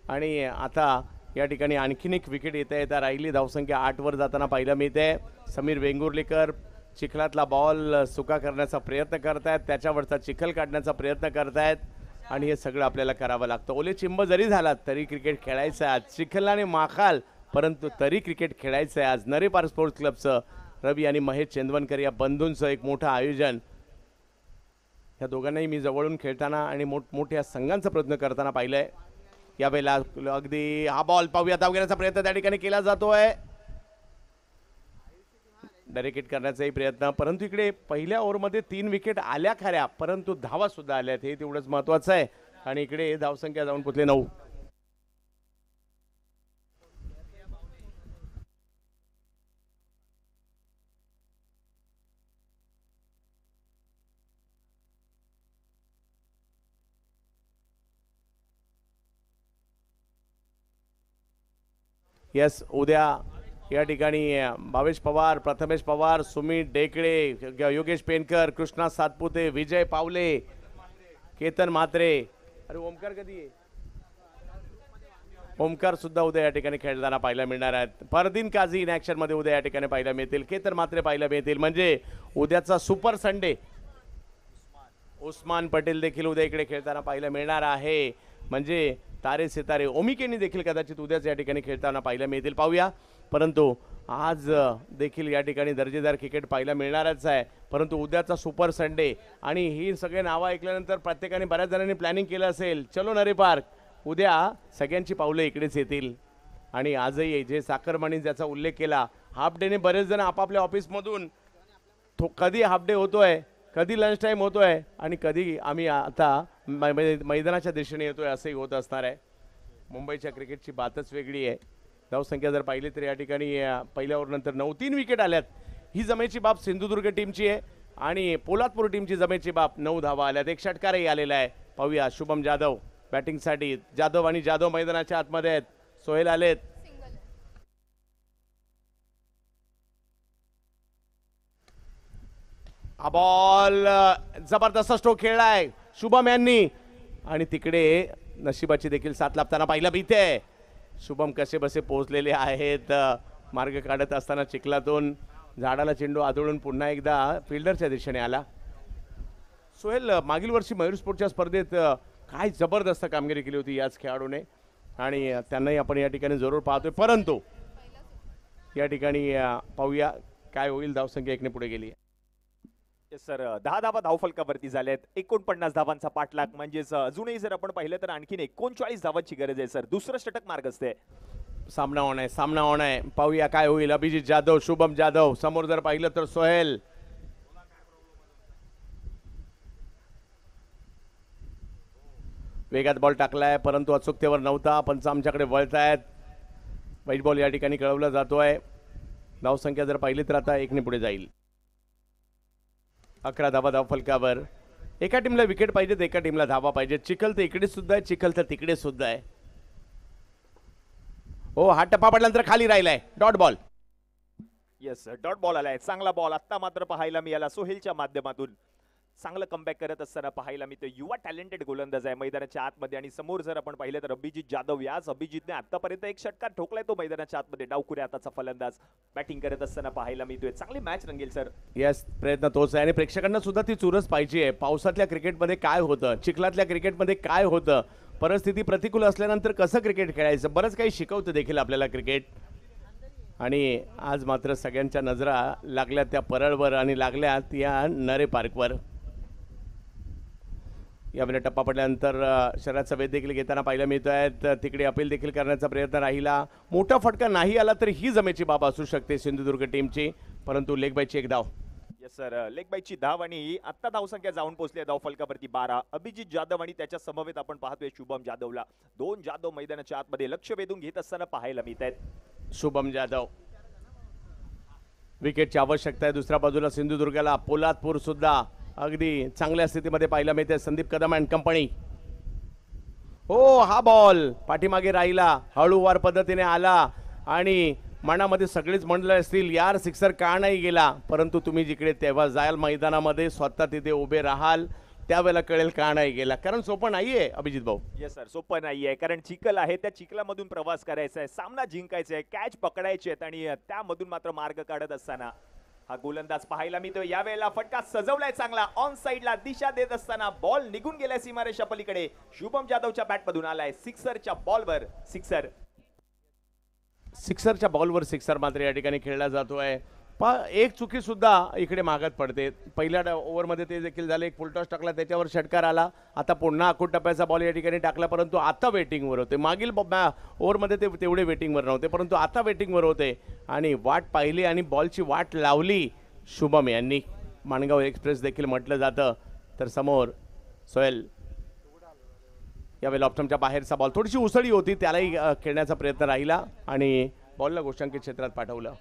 Speaker 1: आणि आता या ठिकाणी आणखीन एक विकेट येता राहिली. धावसंख्या 8 वर जाताना पाहायला मिळते. समीर वेंगुर्लेकर चिखलातला बॉल सुका करण्याचा प्रयत्न करतायत, त्याच्यावरचा चिखल काढण्याचा प्रयत्न करतायत आणि हे सगळं आपल्याला करावं लागतं. ओले चिंब जरी झाला तरी क्रिकेट खेळायचं आहे आज. चिखल आणि माखाल परंतु तरी क्रिकेट खेळायचं आहे आज. नरी पार्क स्पोर्ट्स क्लबचं रवी आणि महेश चेंदवनकर या बंधूंचं एक मोठं आयोजन. या दोघांनाही मी जवळून खेळताना आणि मोठमोठ्या संघांचा प्रयत्न करताना पाहिलंय. यावेळेला अगदी हा बॉल पाहूया. धाव घेण्याचा प्रयत्न त्या ठिकाणी केला जातोय. डायरेक्ट करण्याचाही प्रयत्न, परंतु इकडे पहिल्या ओव्हरमध्ये 3 विकेट आल्या खऱ्या, परंतु धावा सुद्धा आल्यात, हे तेवढंच महत्वाचं आहे. आणि इकडे धावसंख्या जाऊन पोचले 9. यस, उद्या या ठिकाणी भावेश पवार, प्रथमेश पवार, सुमित डेकडे, योगेश पेनकर, कृष्णा सातपुते, विजय पावले, केतन म्हात्रे. अरे ओमकार कधी आहे? ओमकार सुद्धा उद्या या ठिकाणी खेळताना पाहायला मिळणार आहेत. फरदीन काझी इन ॲक्शन मध्ये उद्या या ठिकाणी पाहायला मिळतील. केतन म्हात्रे पाहायला मिळतील. म्हणजे उद्याचा सुपर संडे. उस्मान पटेल देखील उद्या इकडे खेळताना पाहायला मिळणार आहे. म्हणजे तारे सितारे ओमिकेनी देखील कदाचित उद्याच या ठिकाणी खेळताना पाहायला मिळतील. पाहूया. परंतु आज देखील या ठिकाणी दर्जेदार क्रिकेट पाहायला मिळणारच आहे. परंतु उद्याचा सुपर संडे आणि ही सगळे नावं ऐकल्यानंतर प्रत्येकाने बऱ्याच जणांनी प्लॅनिंग केलं असेल. चलो नरी पार्क. उद्या सगळ्यांची पावलं इकडेच येतील. आणि आजही जे साखरमानी ज्याचा उल्लेख केला, हाफ डेने बरेच जण आपापल्या ऑफिसमधून कधी हाफ डे होतोय, कधी लंच टाईम होतोय आणि कधी आम्ही आता मैदानाच्या दिशेने येतोय, असंही होत असणार आहे. मुंबईच्या क्रिकेटची बातच वेगळी आहे. धावसंख्या जर पाहिली तर या ठिकाणी पहिल्या ओव्हरनंतर 9-3 विकेट आल्यात. ही जमेची बाब सिंधुदुर्ग टीमची आहे आणि पोलादपूर टीमची जमेची बाब 9 धावा आल्यात. 1 षटकारही आलेला आहे. पाहूया. शुभम जाधव बॅटिंगसाठी. जाधव आणि जाधव मैदानाच्या आतमध्ये आहेत. सोहेल आलेत. हा बॉल जबरदस्त स्ट्रोक खेळलाय शुभम यांनी आणि तिकडे नशिबाची देखील साथ लाभताना पाहिलं भीते. शुभम कसे बसे पोहोचलेले आहेत. मार्ग काढत असताना चिखलातून झाडाला चेंडू आदळून पुन्हा एकदा फिल्डरच्या दिशेने आला. सोहेल, मागील वर्षी मयूर स्पोर्टच्या स्पर्धेत काय जबरदस्त कामगिरी केली होती याच खेळाडूने आणि त्यांनाही आपण या ठिकाणी जरूर पाहतोय. परंतु या ठिकाणी पाहूया काय होईल. धावसंख्या 1 ने पुढे गेली.
Speaker 6: सर 10 धावा धावफलकावरती झाल्यात. 49 धावांचा पाठलाग म्हणजेच अजूनही जर आपण पाहिलं तर आणखीन 39 धावांची गरज आहे सर. दुसरं षटक मार्गस्थ आहे.
Speaker 1: सामना होणार आहे. पाहूया काय होईल. अभिजित जाधव, शुभम जाधव. समोर जर पाहिलं तर सोहेल. वेगात बॉल टाकलाय परंतु अचूकतेवर नव्हता. पंच आमच्याकडे वळतायत. वाईट बॉल या ठिकाणी कळवला जातोय. धावसंख्या जर पाहिली तर आता 1 ने पुढे जाईल. 11 धावा धावफलकावर. एका टीमला विकेट पाहिजे, एका टीमला धावा पाहिजे. चिखल तर इकडे सुद्धा आहे, चिखल तर तिकडे सुद्धा आहे. हो, हा टप्पा पडल्यानंतर खाली राहिलाय. Dot ball.
Speaker 6: Yes, dot ball आलाय. चांगला बॉल आता मात्र पाहायला मिळाला सोहेलच्या माध्यमातून. चांगलं कमबॅक करत असताना पाहायला मिळतं. युवा टॅलेंटेड गोलंदाज आहे मैदानाच्या आतमध्ये आणि समोर जर आपण पाहिलं तर अभिजित जाधव. याच अभिजितने आतापर्यंत 1 षटकार ठोकलाय तो मैदानाच्या आतमध्ये. डावखुरे हाताचा फलंदाज बॅटिंग करत असताना पाहायला मिळतोय. चांगली मॅच रंगेल सर.
Speaker 1: यस, प्रयत्न तोच आहे आणि प्रेक्षकांना सुद्धा ती चुरस पाहिजे. पावसातल्या क्रिकेटमध्ये काय होतं, चिखलातल्या क्रिकेटमध्ये काय होतं, परिस्थिती प्रतिकूल असल्यानंतर कसं क्रिकेट खेळायचं, बरंच काही शिकवतं देखील आपल्याला क्रिकेट. आणि आज मात्र सगळ्यांच्या नजरा लागल्या त्या परळवर आणि लागल्या त्या नरे पार्कवर. यावेळी टप्पा पडल्यानंतर शरीराचा वेध देखील घेताना पाहायला मिळतोय. तिकडे अपील देखील करण्याचा प्रयत्न राहिला. मोठा फटका नाही आला तर ही जमेची बाब असू शकते सिंधुदुर्ग टीमची, परंतु लेग बायची एक धाव.
Speaker 6: येस सर, लेग बायची धाव आणि आत्ता धावसंख्या जाऊन पोहोचली आहे धाव फलकावरती 12. अभिजित जाधव आणि त्याच्या समवेत आपण पाहतोय शुभम जाधवला. 2 जाधव मैदानाच्या आतमध्ये लक्ष वेधून घेत असताना पाहायला मिळत आहेत.
Speaker 1: शुभम जाधव विकेटची आवश्यकता आहे. दुसऱ्या बाजूला सिंधुदुर्गाला पोलादपूर सुद्धा अगदी चांगल्या स्थितीमध्ये पाहायला मिळते. Sandeep Kadam and company. हो, हा बॉल पाठीमागे राहिला, हळूवार पद्धतीने आला आणि मनामध्ये सगळेच म्हणले असतील यार सिक्सर का नाही गेला, परंतु तुम्ही जिकडे तेव्हा जाल मैदानामध्ये स्वतः तिथे उभे राहाल त्यावेळेला कळेल का नाही गेला, कारण सोपं नाहीये अभिजित भाऊ.
Speaker 6: येस सर, सोपं नाहीये कारण चिखल आहे. त्या चिखलामधून प्रवास करायचा आहे, सामना जिंकायचा आहे, कॅच पकडायचे आहेत आणि त्यामधून मात्र मार्ग काढत असताना हा गोलंदाज पाहायला मिळतो. यावेळेला फटका सजवलाय चांगला, ऑन साइडला दिशा देत असताना बॉल निघून गेलाय सीमारेषा पलीकडे. शुभम जाधवच्या बॅटमधून आलाय सिक्सरच्या बॉलवर सिक्सर.
Speaker 1: सिक्सरच्या बॉलवर सिक्सर मात्र या ठिकाणी खेळला जातोय. एक चुकी सुद्धा इकडे मागत पडते. पहिल्या ओव्हरमध्ये ते देखील झाले, एक फुलटॉस टाकला त्याच्यावर षटकार आला. आता पुन्हा आखूड टप्प्याचा बॉल या ठिकाणी टाकला, परंतु आता वेटिंगवर होते. मागील ओव्हरमध्ये ते तेवढे वेटिंगवर नव्हते, परंतु आता वेटिंगवर होते आणि वाट पाहिली आणि बॉलची वाट लावली शुभम यांनी. माणगाव एक्सप्रेस देखील म्हटलं जातं. तर समोर सोहेल यावेळेला ऑप्शनच्या बाहेरचा बॉल, थोडीशी उसळी होती, त्यालाही खेळण्याचा प्रयत्न राहिला आणि बॉलला गोष्टांकित क्षेत्रात पाठवलं.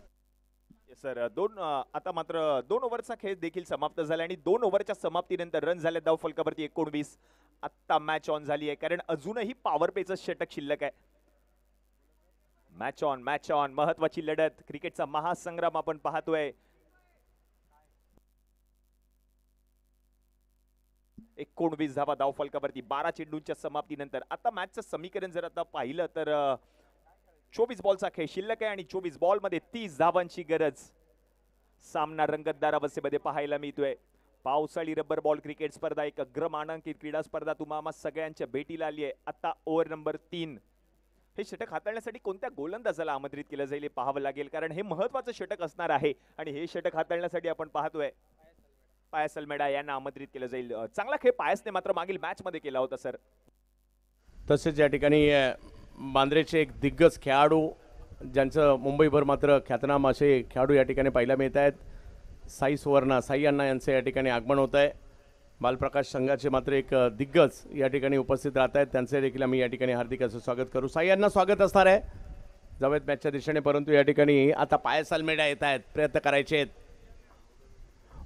Speaker 6: सर आता मात्र 2 ओव्हरचा खेळ देखील समाप्त झाला आणि 2 ओव्हरच्या समाप्तीनंतर रन झाले धाव फलकावरती 19. आत्ता मॅच ऑन झाली आहे कारण अजूनही पॉवर पेचं षटक शिल्लक आहे. मॅच ऑन महत्वाची लढत, क्रिकेटचा महासंग्राम आपण पाहतोय. 19 धावा धाव फलकावरती 12 चेंडूंच्या समाप्तीनंतर. आता मॅचचं समीकरण जर आता पाहिलं तर 24 बॉलचा खेळ शिल्लक आहे आणि 24 बॉलमध्ये 30 धावांची गरज. सामना रंगतदार अवस्थेमध्ये पाहायला मिळतोय. पावसाळी रबर बॉल क्रिकेट स्पर्धा, एक अग्रमानांकित क्रीडा स्पर्धा तुम्हा सगळ्यांच्या भेटीला आली आहे. आता ओव्हर नंबर 3. हे षटक हाताळण्यासाठी कोणत्या गोलंदाजाला आमंत्रित केलं जाईल हे पाहावं लागेल, कारण हे महत्वाचं षटक असणार आहे आणि हे षटक हाताळण्यासाठी आपण पाहतोय पायस अल्मेडा यांना आमंत्रित केलं जाईल. चांगला खेळ पायसने मात्र मागील मॅच मध्ये केला होता सर.
Speaker 1: तसेच या ठिकाणी बांद्रेचे एक दिग्गज खेळाडू, ज्यांचं मुंबईभर मात्र ख्यातनाम असे खेळाडू या ठिकाणी पाहायला मिळत आहेत. साई सुवर्णा, साई अण्णा यांचं या ठिकाणी आगमन होत आहे. बालप्रकाश संघाचे मात्र एक दिग्गज या ठिकाणी उपस्थित राहत आहेत, त्यांचे देखील आम्ही या ठिकाणी हार्दिक असं स्वागत करू. साई अण्णा स्वागत असणार आहे जावेत मॅचच्या दिशेने, परंतु या ठिकाणी आता पायस अल्मेडा येत आहेत, प्रयत्न करायचे आहेत.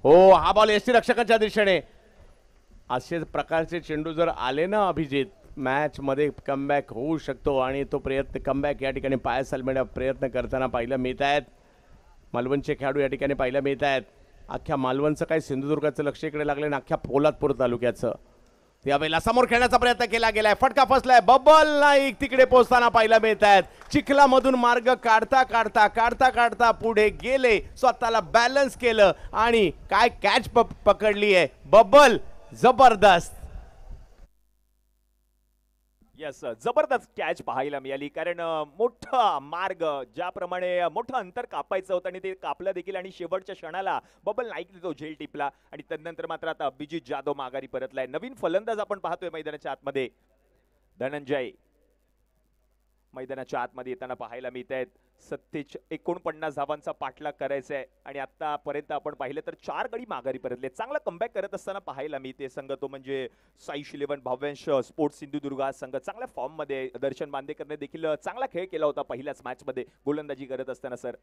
Speaker 1: हो, हा बॉल एसटी रक्षकांच्या दिशेने. असे प्रकारचे चेंडू जर आले ना अभिजित, मॅचमध्ये कमबॅक होऊ शकतो आणि तो प्रयत्न कमबॅक या ठिकाणी पायस अल्मेडा प्रयत्न करताना पाहायला मिळत आहेत. मालवणचे खेळाडू या ठिकाणी पाहायला मिळत आहेत. अख्ख्या मालवणचं काय सिंधुदुर्गाचं लक्ष इकडे लागलं आणि अख्ख्या पोलादपूर तालुक्याचं. यावेळेला समोर खेळण्याचा प्रयत्न केला गेलाय, फटका फसलाय. बबल नाईक तिकडे पोहोचताना पाहायला मिळत आहेत. चिखलामधून मार्ग काढता काढता पुढे गेले, स्वतःला बॅलन्स केलं आणि काय कॅच पकडली आहे बबल, जबरदस्त.
Speaker 6: यस, जबरदस्त कॅच पाहायला मिळाली, कारण मोठा मार्ग, ज्याप्रमाणे मोठं अंतर कापायचं होतं आणि ते कापलं देखील आणि शेवटच्या क्षणाला बबल नाईकने तो झेल टिपला आणि त्यानंतर मात्र आता अभिजित जाधव माघारी परतलाय. नवीन फलंदाज आपण पाहतोय मैदानाच्या आतमध्ये. धनंजय मैदानाच्या आतमध्ये येताना पाहायला मिळत आहेत. 49 धावांचा पाठलाग करायचा आहे आणि आतापर्यंत आपण पाहिलं तर 4 गडी माघारी परतले. चांगला कमबॅक करत असताना पाहायला मिळते संघ, तो म्हणजे साईश 11 भाव्यांश स्पोर्ट्स सिंधुदुर्ग. हा संघ चांगल्या फॉर्म मध्ये. दर्शन बांदेकरने देखील चांगला खेळ केला होता पहिल्याच मॅच मध्ये गोलंदाजी करत असताना सर.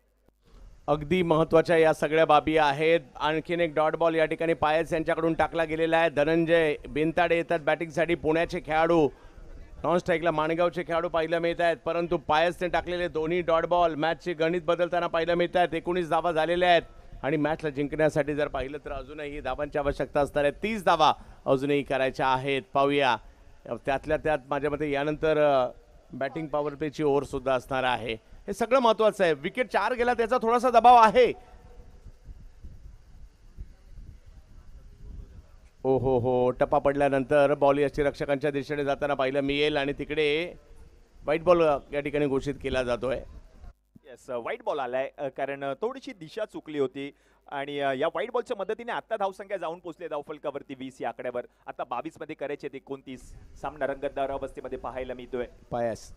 Speaker 1: अगदी महत्वाच्या या सगळ्या बाबी आहेत. आणखीन एक डॉट बॉल या ठिकाणी पायस यांच्याकडून टाकला गेलेला आहे. धनंजय बेंताडे येतात बॅटिंगसाठी. पुण्याचे खेळाडू, नॉन स्ट्राईकला माणगावचे खेळाडू पाहायला मिळत आहेत, परंतु पायसने टाकलेले दोन्ही डॉट बॉल मॅचचे गणित बदलताना पाहायला मिळत आहेत. 19 धावा झालेल्या आहेत आणि मॅचला जिंकण्यासाठी जर पाहिलं तर अजूनही धावांची आवश्यकता असणार आहे. 30 धावा अजूनही करायच्या आहेत. पाहूया त्यातल्या त्यात माझ्या मते यानंतर बॅटिंग पॉवर प्लेची ओव्हर सुद्धा असणार आहे. हे सगळं महत्वाचं आहे. विकेट 4 गेला त्याचा थोडासा दबाव आहे. ओ हो, टप्पा पडल्यानंतर बॉल यष्टीरक्षकांच्या दिशेने जाताना पाहायला मिळेल आणि तिकडे व्हाईट बॉल या ठिकाणी घोषित केला जातोय.
Speaker 6: येस व्हाईट बॉल आलाय कारण थोडीशी दिशा चुकली होती आणि या व्हाईट बॉलच्या मदतीने आता धावसंख्या जाऊन पोहोचले धावफलकावरती 20 या आकड्यावर. आता 22 मध्ये करायचे 29. सामना रंगतदार अवस्थेमध्ये पाहायला मिळतोय.
Speaker 1: पायस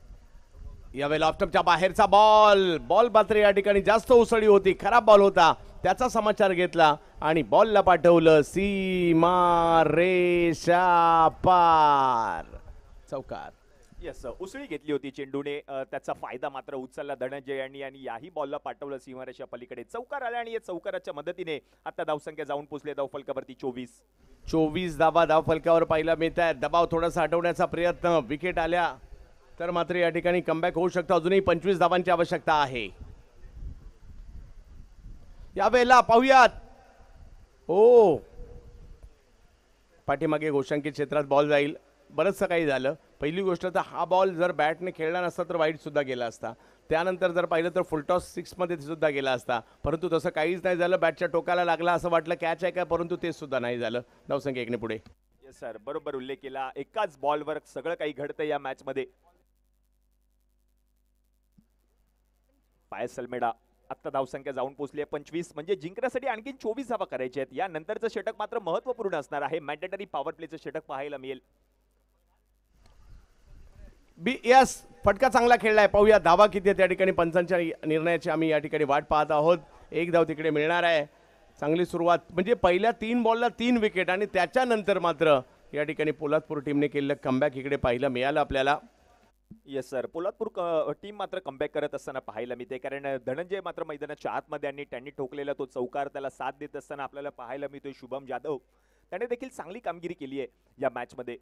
Speaker 1: यावेळेला ऑफ्टमच्या बाहेरचा बॉल मात्र या ठिकाणी जास्त उसळी होती, खराब बॉल होता. त्याचा समाचार घेतला आणि बॉलला पाठवलं सीमा रेषा पार, चौकार.
Speaker 6: येस उसळी घेतली होती चेंडूने, त्याचा फायदा मात्र उचलला धनंजय यांनी आणि याही बॉलला पाठवलं सीमारेषा पलीकडे. चौकार आला आणि या चौकाराच्या मदतीने आता धावसंख्या जाऊन पोहोचले धावफलकावरती
Speaker 1: 24 धावा धावफलकावर पाहायला मिळत आहेत. दबाव थोडासा हटवण्याचा प्रयत्न, विकेट आल्या तर मात्र या ठिकाणी कमबॅक होऊ शकतं. अजूनही 25 धावांची आवश्यकता आहे. यावेळेला पाहूयात पाठीमागे गोशांकित क्षेत्रात बॉल जाईल. बरंचसं काही झालं. पहिली गोष्ट तर हा बॉल जर बॅटने खेळला नसता तर वाईट सुद्धा गेला असता. त्यानंतर जर पाहिलं तर फुलटॉस 6 मध्ये सुद्धा गेला असता, परंतु तसं काहीच नाही झालं. बॅटच्या टोकाला लागला असं वाटलं कॅच आहे का, परंतु ते सुद्धा नाही झालं. धावसंख्या 1 ने पुढे.
Speaker 6: येस सर बरोबर उल्लेख केला. एकाच बॉलवर सगळं काही घडतं या मॅच मध्ये. पायस सलमेडा आता धावसंख्या जाऊन पोहोचली आहे 25, म्हणजे जिंकण्यासाठी आणखी 24 धावा करायच्या आहेत. या नंतरचं षटक मात्र महत्वपूर्ण असणार आहे. मॅन्डेटरी पॉवर प्लेचं षटक पाहायला मिळेल.
Speaker 1: यस फटका चांगला खेळलाय. पाहूया धावा किती आहे त्या ठिकाणी. पंचांच्या निर्णयाची आम्ही या ठिकाणी वाट पाहत आहोत. 1 धाव तिकडे मिळणार आहे. चांगली सुरुवात, म्हणजे पहिल्या 3 बॉलला 3 विकेट आणि त्याच्यानंतर मात्र या ठिकाणी पोलादपूर टीमने केलेलं कमबॅक इकडे पाहायला मिळालं आपल्याला.
Speaker 6: येस सर पोलादपूर टीम मात्र कमबॅक करत असताना पाहायला मिळते, कारण धनंजय मात्र मैदानाच्या आतमध्ये आणि त्यांनी ठोकलेला तो चौकार त्याला साथ देत असताना आपल्याला पाहायला मिळतोय. शुभम जाधव त्याने देखील चांगली कामगिरी केली आहे या मॅच मध्ये.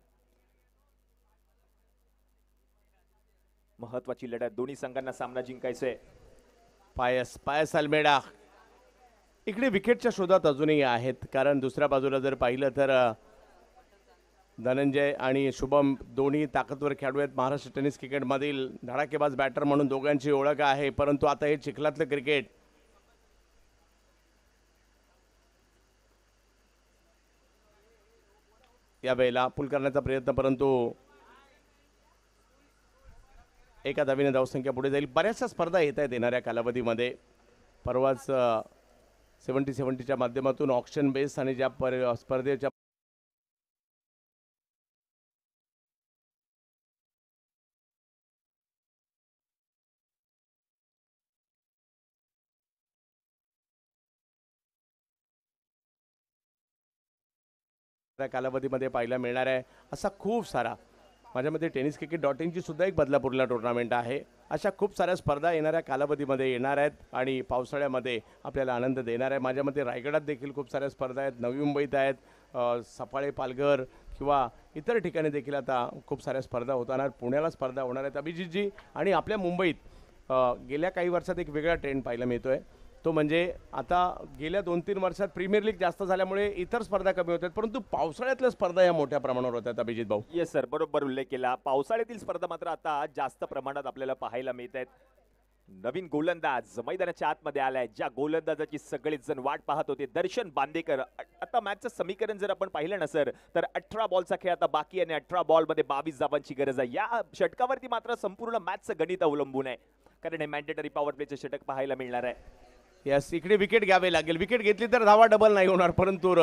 Speaker 6: महत्वाची लढत, दोन्ही संघांना सामना जिंकायचा आहे.
Speaker 1: पायस अल्मेडा इकडे विकेटच्या शोधात अजूनही आहेत, कारण दुसऱ्या बाजूला जर पाहिलं तर धनंजय आणि शुभम दोन्ही ताकदवर खेळाडू आहेत. महाराष्ट्र टेनिस क्रिकेटमधील धडाकेबाज बॅटर म्हणून दोघांची ओळख आहे, परंतु आता हे चिखलातलं क्रिकेट. या वेळेला पूल करण्याचा प्रयत्न, परंतु एका धावीने धावसंख्या पुढे जाईल. बऱ्याचशा स्पर्धा येत आहेत येणाऱ्या कालावधीमध्ये. परवाच 70-70च्या माध्यमातून ऑक्शन बेस आणि ज्या स्पर्धेच्या कालावधीमध्ये पाहायला मिळणार आहे. असा खूप सारा, माझ्यामध्ये tenniscricket.in ची सुद्धा एक बदलापूरला टुर्नामेंट आहे. अशा खूप साऱ्या स्पर्धा येणाऱ्या कालावधीमध्ये येणार आहेत आणि पावसाळ्यामध्ये आपल्याला आनंद देणार आहे. माझ्यामध्ये रायगडात देखील खूप साऱ्या स्पर्धा आहेत, नवी मुंबईत आहेत, सफाळे पालघर किंवा इतर ठिकाणी देखील आता खूप साऱ्या स्पर्धा होणार. पुण्याला स्पर्धा होणार आहेत अभिजितजी. आणि आपल्या मुंबईत गेल्या काही वर्षात एक वेगळा ट्रेंड पाहायला मिळतोय, तो म्हणजे आता गेल्या 2-3 वर्षात प्रीमियर लीग जास्त झाल्यामुळे इतर स्पर्धा कमी होत आहेत, परंतु पावसाळ्यातल्या स्पर्धा या मोठ्या प्रमाणावर होतात. अभिजित भाऊ.
Speaker 6: येस सर बरोबर उल्लेख केला. पावसाळ्यातील स्पर्धा मात्र आता जास्त प्रमाणात आपल्याला पाहायला मिळत आहेत. नवीन गोलंदाज मैदानाच्या आतमध्ये आलाय, ज्या गोलंदाजाची सगळेच जण वाट पाहत होते, दर्शन बांदेकर. आता मॅचचं समीकरण जर आपण पाहिलं ना सर, तर 18 बॉलचा खेळ आता बाकी आणि 18 बॉलमध्ये 22 धावांची गरज आहे. या षटकावरती मात्र संपूर्ण मॅचचं गणित अवलंबून आहे, कारण हे मॅन्डेटरी पॉवर प्लेचं षटक पाहायला मिळणार आहे.
Speaker 1: यस इकडे विकेट घ्यावे लागेल. विकेट घेतली तर धावा डबल नाही होणार, परंतु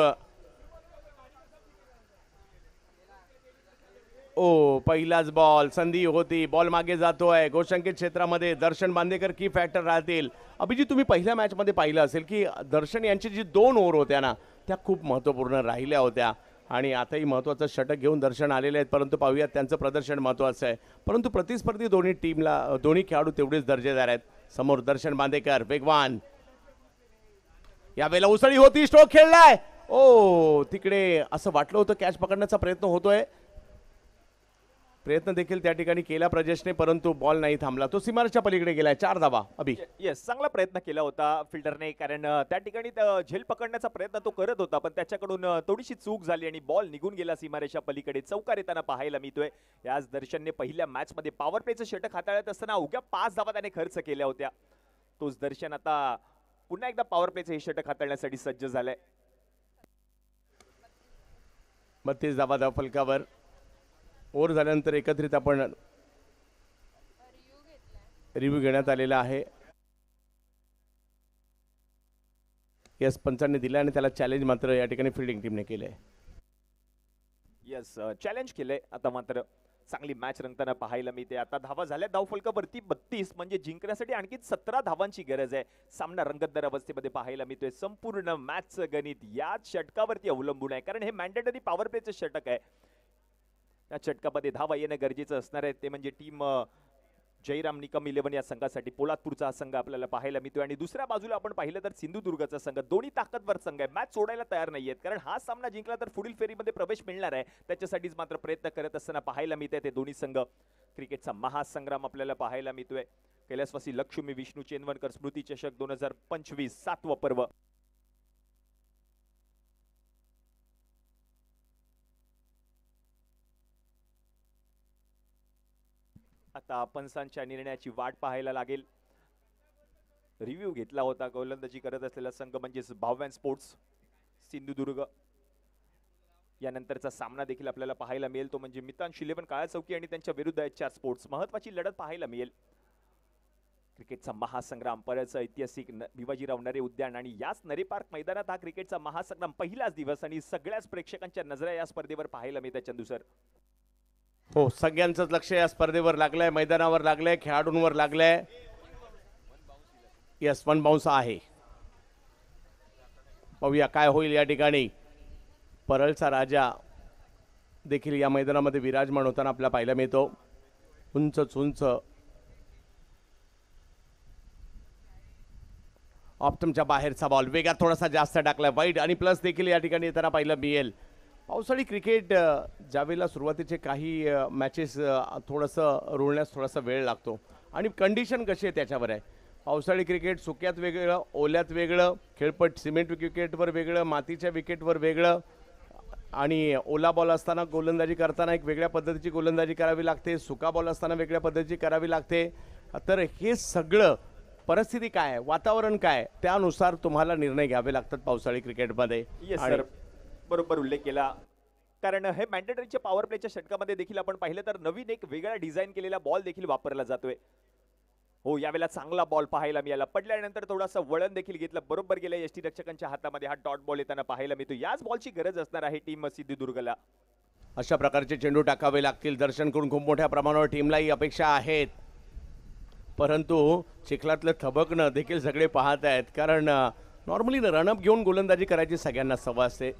Speaker 1: पहिलाच बॉल, संधी होती, बॉल मागे जातोय गोशंकित क्षेत्रामध्ये. दर्शन बांदेकर की फॅक्टर राहतील. अभिजित तुम्ही पहिल्या मॅचमध्ये पाहिलं असेल की दर्शन यांची जी 2 ओव्हर होत्या ना, त्या खूप महत्त्वपूर्ण राहिल्या होत्या आणि आताही महत्त्वाचं षटक घेऊन दर्शन आलेले आहेत, परंतु पाहूयात त्यांचं प्रदर्शन महत्त्वाचं आहे. परंतु प्रतिस्पर्धी दोन्ही खेळाडू तेवढेच दर्जेदार आहेत. समोर दर्शन बांदेकर वेगवान. यावेळेला उसळी होती, स्ट्रोक खेळलाय. तिकडे असं वाटलं होतं कॅच पकडण्याचा प्रयत्न होतोय, प्रयत्न देखील त्या ठिकाणी केला प्रजेशने, परंतु बॉल नाही थांबला. तो सीमारेषच्या पलीकडे गेलाय. 4 धावा. अभि
Speaker 6: येस चांगला प्रयत्न केला होता फिल्डरने, कारण त्या ठिकाणी झेल पकडण्याचा प्रयत्न तो करत होता, पण त्याच्याकडून थोडीशी चूक झाली आणि बॉल निघून गेला सीमारेषा पलीकडे. चौकार येताना पाहायला मिळतोय. याच दर्शनने पहिल्या मॅच मध्ये पॉवर प्लेचं षटक हाताळत असताना अवघ्या 5 धावा त्याने खर्च केल्या होत्या. तोच दर्शन आता पुन्हा एकदा पॉवर प्लेचं हे षटक हाताळण्यासाठी सज्ज झालाय.
Speaker 1: 32 धावा धावफलकावर. ओव्हर झाल्यानंतर एकत्रित आपण रिव्ह्यू घेण्यात आलेला आहे. यस, पंचांनी दिलं आणि त्याला चॅलेंज मात्र या ठिकाणी फिल्डिंग टीमने केलं आहे.
Speaker 6: येस, चॅलेंज केलंय. आता मात्र चांगली मॅच रंगताना पाहायला मिळते. आता धावा झाल्या धावफलकावरती 32, म्हणजे जिंकण्यासाठी आणखी 17 धावांची गरज आहे. सामना रंगतदार अवस्थेमध्ये पाहायला मिळतोय. संपूर्ण मॅचचं गणित याच षटकावरती अवलंबून आहे, कारण हे मॅन्डेटरी पॉवर प्लेचं षटक आहे. या षटकामध्ये धावा येणं गरजेचं असणार आहे. ते म्हणजे टीम जयराम निकम 11 या संघासाठी पोलादपूरचा हा संघ आपल्याला पाहायला मिळतोय. आणि दुसऱ्या बाजूला आपण पाहिलं तर सिंधुदुर्गचा संघ, दोन्ही ताकदवर संघ आहे. मॅच सोडायला तयार नाहीयेत, कारण हा सामना जिंकला तर पुढील फेरीमध्ये प्रवेश मिळणार आहे. त्याच्यासाठीच मात्र प्रयत्न करत असताना पाहायला मिळत आहे ते दोन्ही संघ. क्रिकेटचा महासंग्राम आपल्याला पाहायला मिळतोय. कैलासवासी लक्ष्मी विष्णू चेनवनकर स्मृती चषक 2025 7वं पर्व. आता पंचांच्या निर्णयाची वाट पाहायला लागेल. रिव्ह्यू घेतला होता गोलंदाजी करत असलेला संघ म्हणजेच भाव्यान स्पोर्ट्स सिंधुदुर्ग. यानंतरचा सामना देखील आपल्याला पाहायला मिळेल, तो म्हणजे मितांश 11 काळा चौकी आणि त्यांच्या विरुद्ध HR स्पोर्ट्स. महत्वाची लढत पाहायला मिळेल. क्रिकेटचा महासंग्राम, परत ऐतिहासिक भिवाजीराव नरे उद्यान आणि याच नरे पार्क मैदानात हा क्रिकेटचा महासंग्राम पहिलाच दिवस आणि सगळ्याच प्रेक्षकांच्या नजरा या स्पर्धेवर पाहायला मिळतात. चंदू सर,
Speaker 1: हो, सगळ्यांचंच लक्ष या स्पर्धेवर लागलंय, मैदानावर लागलंय, खेळाडूंवर लागलंय. यस, 1 बाउन्स आहे. पाहूया काय होईल या ठिकाणी. परळचा राजा देखील या मैदानामध्ये विराजमान होताना आपल्याला पाहायला मिळतो. उंच उंच ऑप्टमच्या बाहेरचा बॉल वेगात थोडासा जास्त टाकलाय वाईड, आणि प्लस देखील या ठिकाणी येताना पाहायला मिळेल. पावसाळी क्रिकेट ज्यावेळेला सुरुवातीचे काही मॅचेस थोडंसं रुळण्यास थोडासा वेळ लागतो आणि कंडिशन कशी आहे त्याच्यावर आहे. पावसाळी क्रिकेट सुक्यात वेगळं, ओल्यात वेगळं, खेळपट सिमेंट विकेटवर वेगळं, मातीच्या विकेटवर वेगळं, आणि ओला बॉल असताना गोलंदाजी करताना एक वेगळ्या पद्धतीची गोलंदाजी करावी लागते, सुका बॉल असताना वेगळ्या पद्धतीची करावी लागते. तर हे सगळं परिस्थिती काय आहे, वातावरण काय, त्यानुसार तुम्हाला निर्णय घ्यावे लागतात पावसाळी क्रिकेटमध्ये.
Speaker 6: येस सर, बरोबर उल्लेख केला. कारण हे मॅन्डेटरीच्या पॉवर प्लेच्या षटकामध्ये देखील आपण पाहिलं तर नवीन एक वेगळा डिझाईन केलेला बॉल देखील वापरला जातोय. हो, यावेळेला चांगला बॉल पाहायला मिळाला. पडल्यानंतर थोडासा वळण देखील घेतलं, बरोबर गेलं यष्टीरक्षकांच्या हातामध्ये. हा डॉट बॉल येताना पाहायला मिळतो. याच बॉलची गरज असणार आहे टीम सिंधुदुर्गला.
Speaker 1: अशा प्रकारचे चेंडू टाकावे लागतील. दर्शनकडून खूप मोठ्या प्रमाणावर टीमलाही अपेक्षा आहेत, परंतु चिखलातलं थबकणं देखील सगळे पाहत आहेत, कारण नॉर्मली रनअप घेऊन गोलंदाजी करायची सगळ्यांना सवय असते.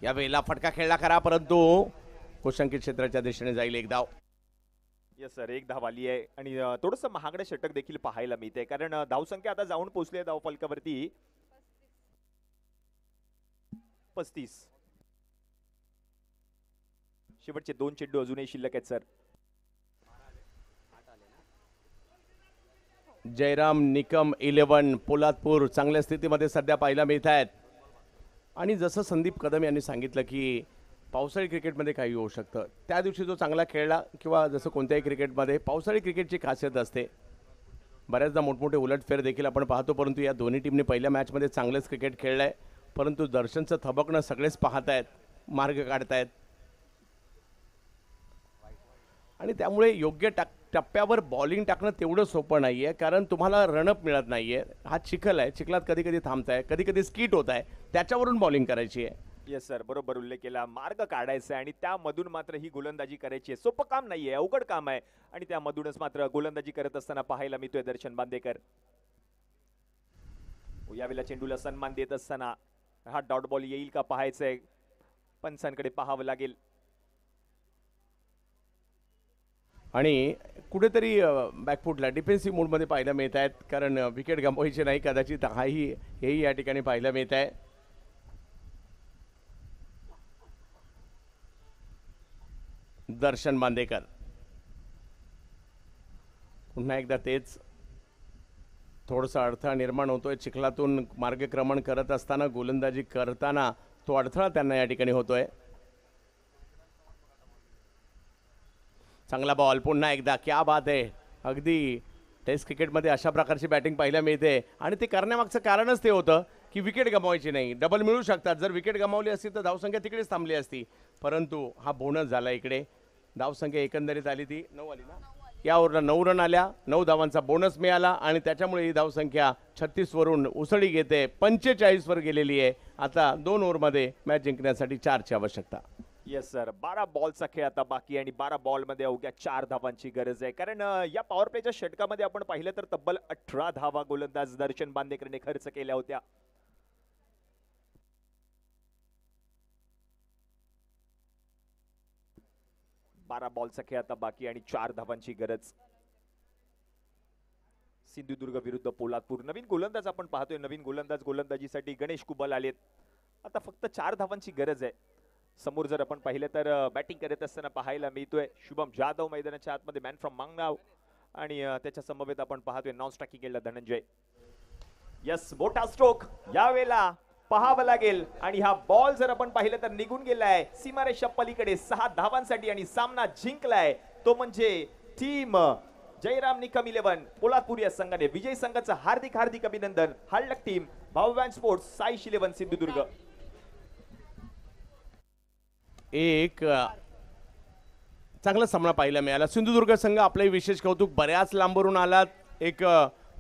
Speaker 1: या वेळेला फटका खेळला करा, परंतु कुशंकित क्षेत्राच्या दिशेने जाईल एक धाव.
Speaker 6: येस सर, एक धाव आली आहे आणि थोडंसं महागडं षटक देखील पाहायला मिळते, कारण धावसंख्या आता जाऊन पोहोचली आहे धावफलकावरती 35. शेवटचे 2 चेंडू अजूनही शिल्लक आहेत सर.
Speaker 1: जयराम निकम 11 पोलादपूर चांगल्या स्थितीमध्ये सध्या पाहायला मिळत आहेत. आणि जसं संदीप कदम यांनी सांगितलं की पावसाळी क्रिकेटमध्ये काही होऊ शकतं, त्या दिवशी जो चांगला खेळला किंवा जसं कोणत्याही क्रिकेटमध्ये पावसाळी क्रिकेटची खासियत असते. बऱ्याचदा मोठमोठे उलटफेर देखील आपण पाहतो, परंतु या दोन्ही टीमने पहिल्या मॅचमध्ये चांगलंच क्रिकेट खेळलं आहे, परंतु दर्शनचं थबकणं सगळेच पाहत आहेत, मार्ग काढतायत. आणि त्यामुळे योग्य टप्प्यावर बॉलिंग टाकणं तेवढं सोपं नाही आहे, कारण तुम्हाला रनअप मिळत नाही आहे. हा चिखल आहे, चिखलात कधी कधी थांबताय, कधी कधी स्कीट होत आहे, त्याच्यावरून बॉलिंग करायची आहे.
Speaker 6: येस सर, बरोबर उल्लेख केला. मार्ग काढायचा आहे आणि त्यामधून मात्र ही गोलंदाजी करायची आहे. सोपं काम नाहीये, अवघड काम आहे, आणि त्यामधूनच मात्र गोलंदाजी करत असताना पाहायला मिळतोय दर्शन बांदेकर. यावेळेला चेंडूला सन्मान देत असताना हा डॉट बॉल येईल का पाहायचंय, पंचांकडे पाहावं लागेल.
Speaker 1: आणि कुठेतरी बॅकफुटला डिफेन्सिव्ह मोडमध्ये पाहायला मिळत आहेत, कारण विकेट गमवायचे नाही कदाचित, हेही या ठिकाणी पाहायला मिळत आहे. दर्शन बांदेकर पुन्हा एकदा तेच, थोडासा अडथळा निर्माण होतोय चिखलातून मार्गक्रमण करत असताना, गोलंदाजी करताना तो अडथळा त्यांना या ठिकाणी होतोय. चांगला बॉल पुन्हा एकदा, क्या बात आहे. अगदी टेस्ट क्रिकेटमध्ये अशा प्रकारची बॅटिंग पाहायला मिळते, आणि ते करण्यामागचं कारणच ते होतं की विकेट गमावायची नाही, डबल मिळू शकतात. जर विकेट गमावली असती तर धावसंख्या तिकडेच थांबली असती, परंतु हा बोनस झाला इकडे. धावसंख्या एकंदरीत आली ती 9 आली ना, या ओव्हरला 9 रन आल्या, 9 धावांचा बोनस मिळाला आणि त्याच्यामुळे ही धावसंख्या 36 वरून उसळी घेते 45 वर गेलेली आहे. आता 2 ओव्हरमध्ये मॅच जिंकण्यासाठी 4 ची आवश्यकता.
Speaker 6: येस सर, 12 बॉलचा खेळ आता बाकी आणि 12 बॉलमध्ये अवघ्या 4 धावांची गरज आहे. कारण या पॉवर प्लेच्या षटकामध्ये आपण पाहिलं तर तब्बल 18 धावा गोलंदाज दर्शन बांदेकरने खर्च केल्या होत्या. बारा बॉलचा खेळ आता बाकी आणि 4 धावांची गरज. सिंधुदुर्ग विरुद्ध पोलादपूर. नवीन गोलंदाज आपण पाहतोय, नवीन गोलंदाजीसाठी गणेश कुबल आलेत. आता फक्त 4 धावांची गरज आहे. समोर जर आपण पाहिलं तर बॅटिंग करत असताना पाहायला मिळतोय शुभम जाधव मैदानाच्या आतमध्ये, मॅन फ्रॉम मांगनाव, आणि त्याच्या समवेत आपण पाहतोय नॉन स्ट्रायकिंग केलेला धनंजय. यस, मोठा स्ट्रोक यावेळेला पाहावं लागेल आणि हा बॉल जर आपण पाहिलं तर निघून गेलाय सीमारेषा पलीकडे 6 धावांसाठी आणि सामना जिंकलाय तो म्हणजे टीम जयराम निकम 11 पोलादपूर या संघाने. विजय संघाचं हार्दिक हार्दिक अभिनंदन. हळलक टीम, भावव्यान स्पोर्ट्स, साईश 11 सिंधुदुर्ग.
Speaker 1: एक चांगला सामना पाहायला मिळाला. सिंधुदुर्ग संघ आपले विशेष कौतुक, बऱ्याच लांबवरून आलात, एक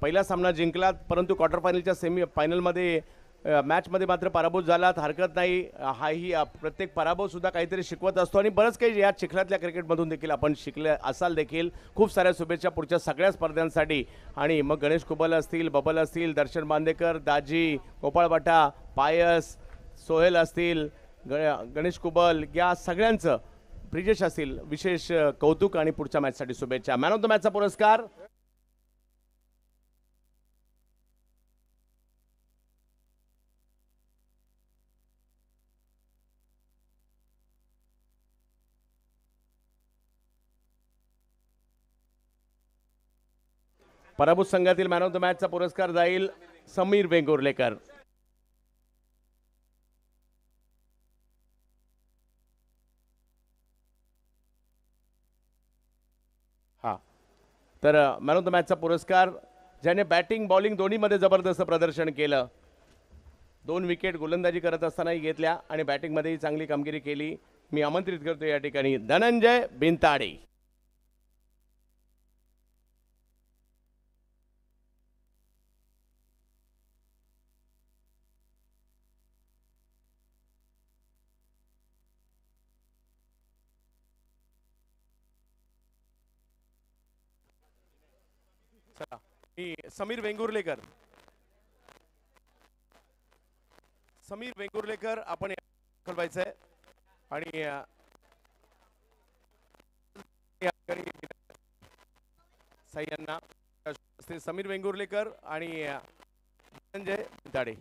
Speaker 1: पहिला सामना जिंकलात, परंतु क्वार्टर फायनलच्या सेमी फायनलमध्ये मॅचमध्ये मात्र पराभूत झालात. हरकत नाही, ही प्रत्येक पराभव सुद्धा काहीतरी शिकवत असतो आणि बरंच काही या चिखलातल्या क्रिकेटमधून देखील आपण शिकले असाल देखील. खूप साऱ्या शुभेच्छा पुढच्या सगळ्या स्पर्धांसाठी. आणि मग गणेश कुबल असतील, बबल असतील, दर्शन बांदेकर, दाजी, गोपाळ बाटा, पायस, सोहेल असतील, गणेश कुबल, या सगळ्यांचं, ब्रिजेश असतील, विशेष कौतुक आणि पुढच्या मॅचसाठी शुभेच्छा. मॅन ऑफ द मॅचचा पुरस्कार पराभूत संघातील मॅन ऑफ द मॅचचा पुरस्कार जाईल समीर वेंगुर्लेकर. हा, तर मॅन ऑफ द मॅचचा पुरस्कार ज्याने बॅटिंग बॉलिंग दोन्हीमध्ये जबरदस्त प्रदर्शन केलं, 2 विकेट गोलंदाजी करत असतानाही घेतल्या आणि बॅटिंगमध्येही चांगली कामगिरी केली, मी आमंत्रित करतो या ठिकाणी धनंजय बिनताडे. समीर वेंगुर्लेकर. समीर वेंगुर्लेकर आपण कळवायचंय आणि साई यांना समीर वेंगुर्लेकर आणि धनंजय दाडे.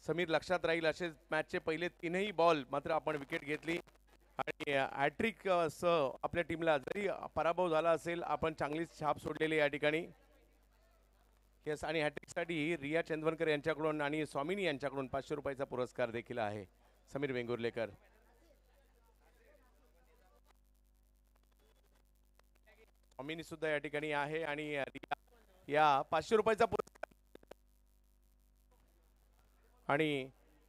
Speaker 1: समीर लक्षात राहील, असे मॅचचे पहिले 3ही बॉल मात्र आपण विकेट घेतली आणि हॅट्रिक सह आपल्या टीमला जरी पराभव झाला असेल आपण चांगलीच छाप सोडलेली या ठिकाणी. येस, आणि हॅट्रिकसाठी रिया चंदवनकर यांच्याकडून आणि स्वामिनी यांच्याकडून 500 रुपयाचा पुरस्कार देखील आहे. समीर वेंगुर्लेकर, स्वामिनी सुद्धा या ठिकाणी आहे आणि रिया या 500 रुपयाचा पुरस्कार. आणि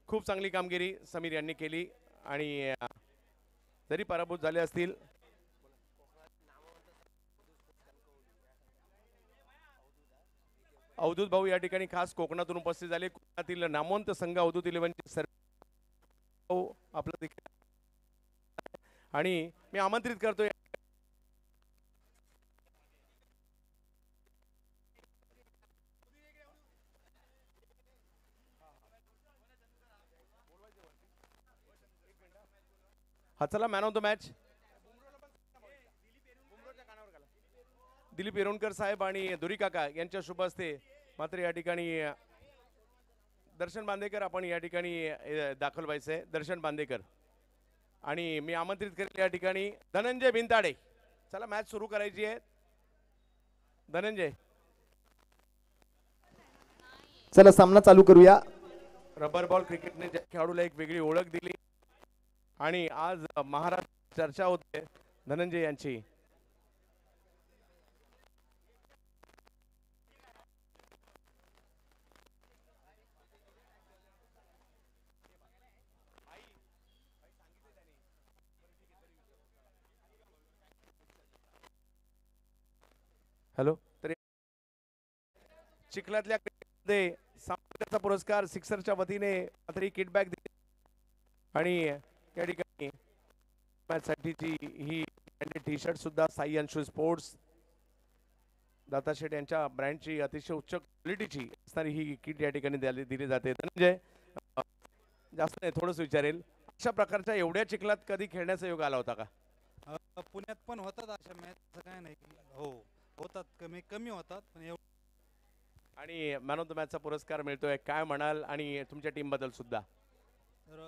Speaker 1: खूप चांगली कामगिरी समीर यांनी केली आणि जरी पराभूत झाले असतील अवधूत भाऊ या ठिकाणी खास कोकणातून उपस्थित झाले. कोकणातील नामवंत संघ अवधूत 11चे सर्व आपलं देखील आणि मी आमंत्रित करतोय हा. चला, man of the match Dilip Yeronkar साहेब आणि दुरी काका यांच्या शुभ हस्ते मात्र या ठिकाणी दर्शन बांदेकर आपण या ठिकाणी दाखल व्हायचंय. दर्शन बांदेकर आणि मी आमंत्रित करेल या ठिकाणी धनंजय बिनताडे. चला, मॅच सुरू करायची आहे. धनंजय,
Speaker 3: चला सामना चालू करूया.
Speaker 1: रबर बॉल क्रिकेटने ज्या खेळाडूला एक वेगळी ओळख दिली आणि आज महाराष्ट्र चर्चा होते धनंजय यांची. हॅलो. तर चिखलातल्या क्रिकेटमध्ये सामन्याचा पुरस्कार सिक्सरच्या वतीने मात्र किट बॅग दिली आणि या ठिकाणी मॅचसाठीची ही टी शर्ट सुद्धा साई अंशू स्पोर्ट्स दाता शेठ यांच्या ब्रँडची अतिशय उच्च क्वालिटीची असणारी ही किट या ठिकाणी दिली जाते. धनंजय जास्त नाही थोडंच विचारेल, अशा प्रकारच्या एवढ्या चिखलात कधी खेळण्याचा योग आला होता का?
Speaker 7: पुण्यात पण होतात अशा मॅच, काय नाही. हो होतात, कमी कमी होतात पण
Speaker 1: आणि मॅन ऑफ द मॅचचा पुरस्कार मिळतोय, काय म्हणाल आणि तुमच्या टीम बद्दल सुद्धा?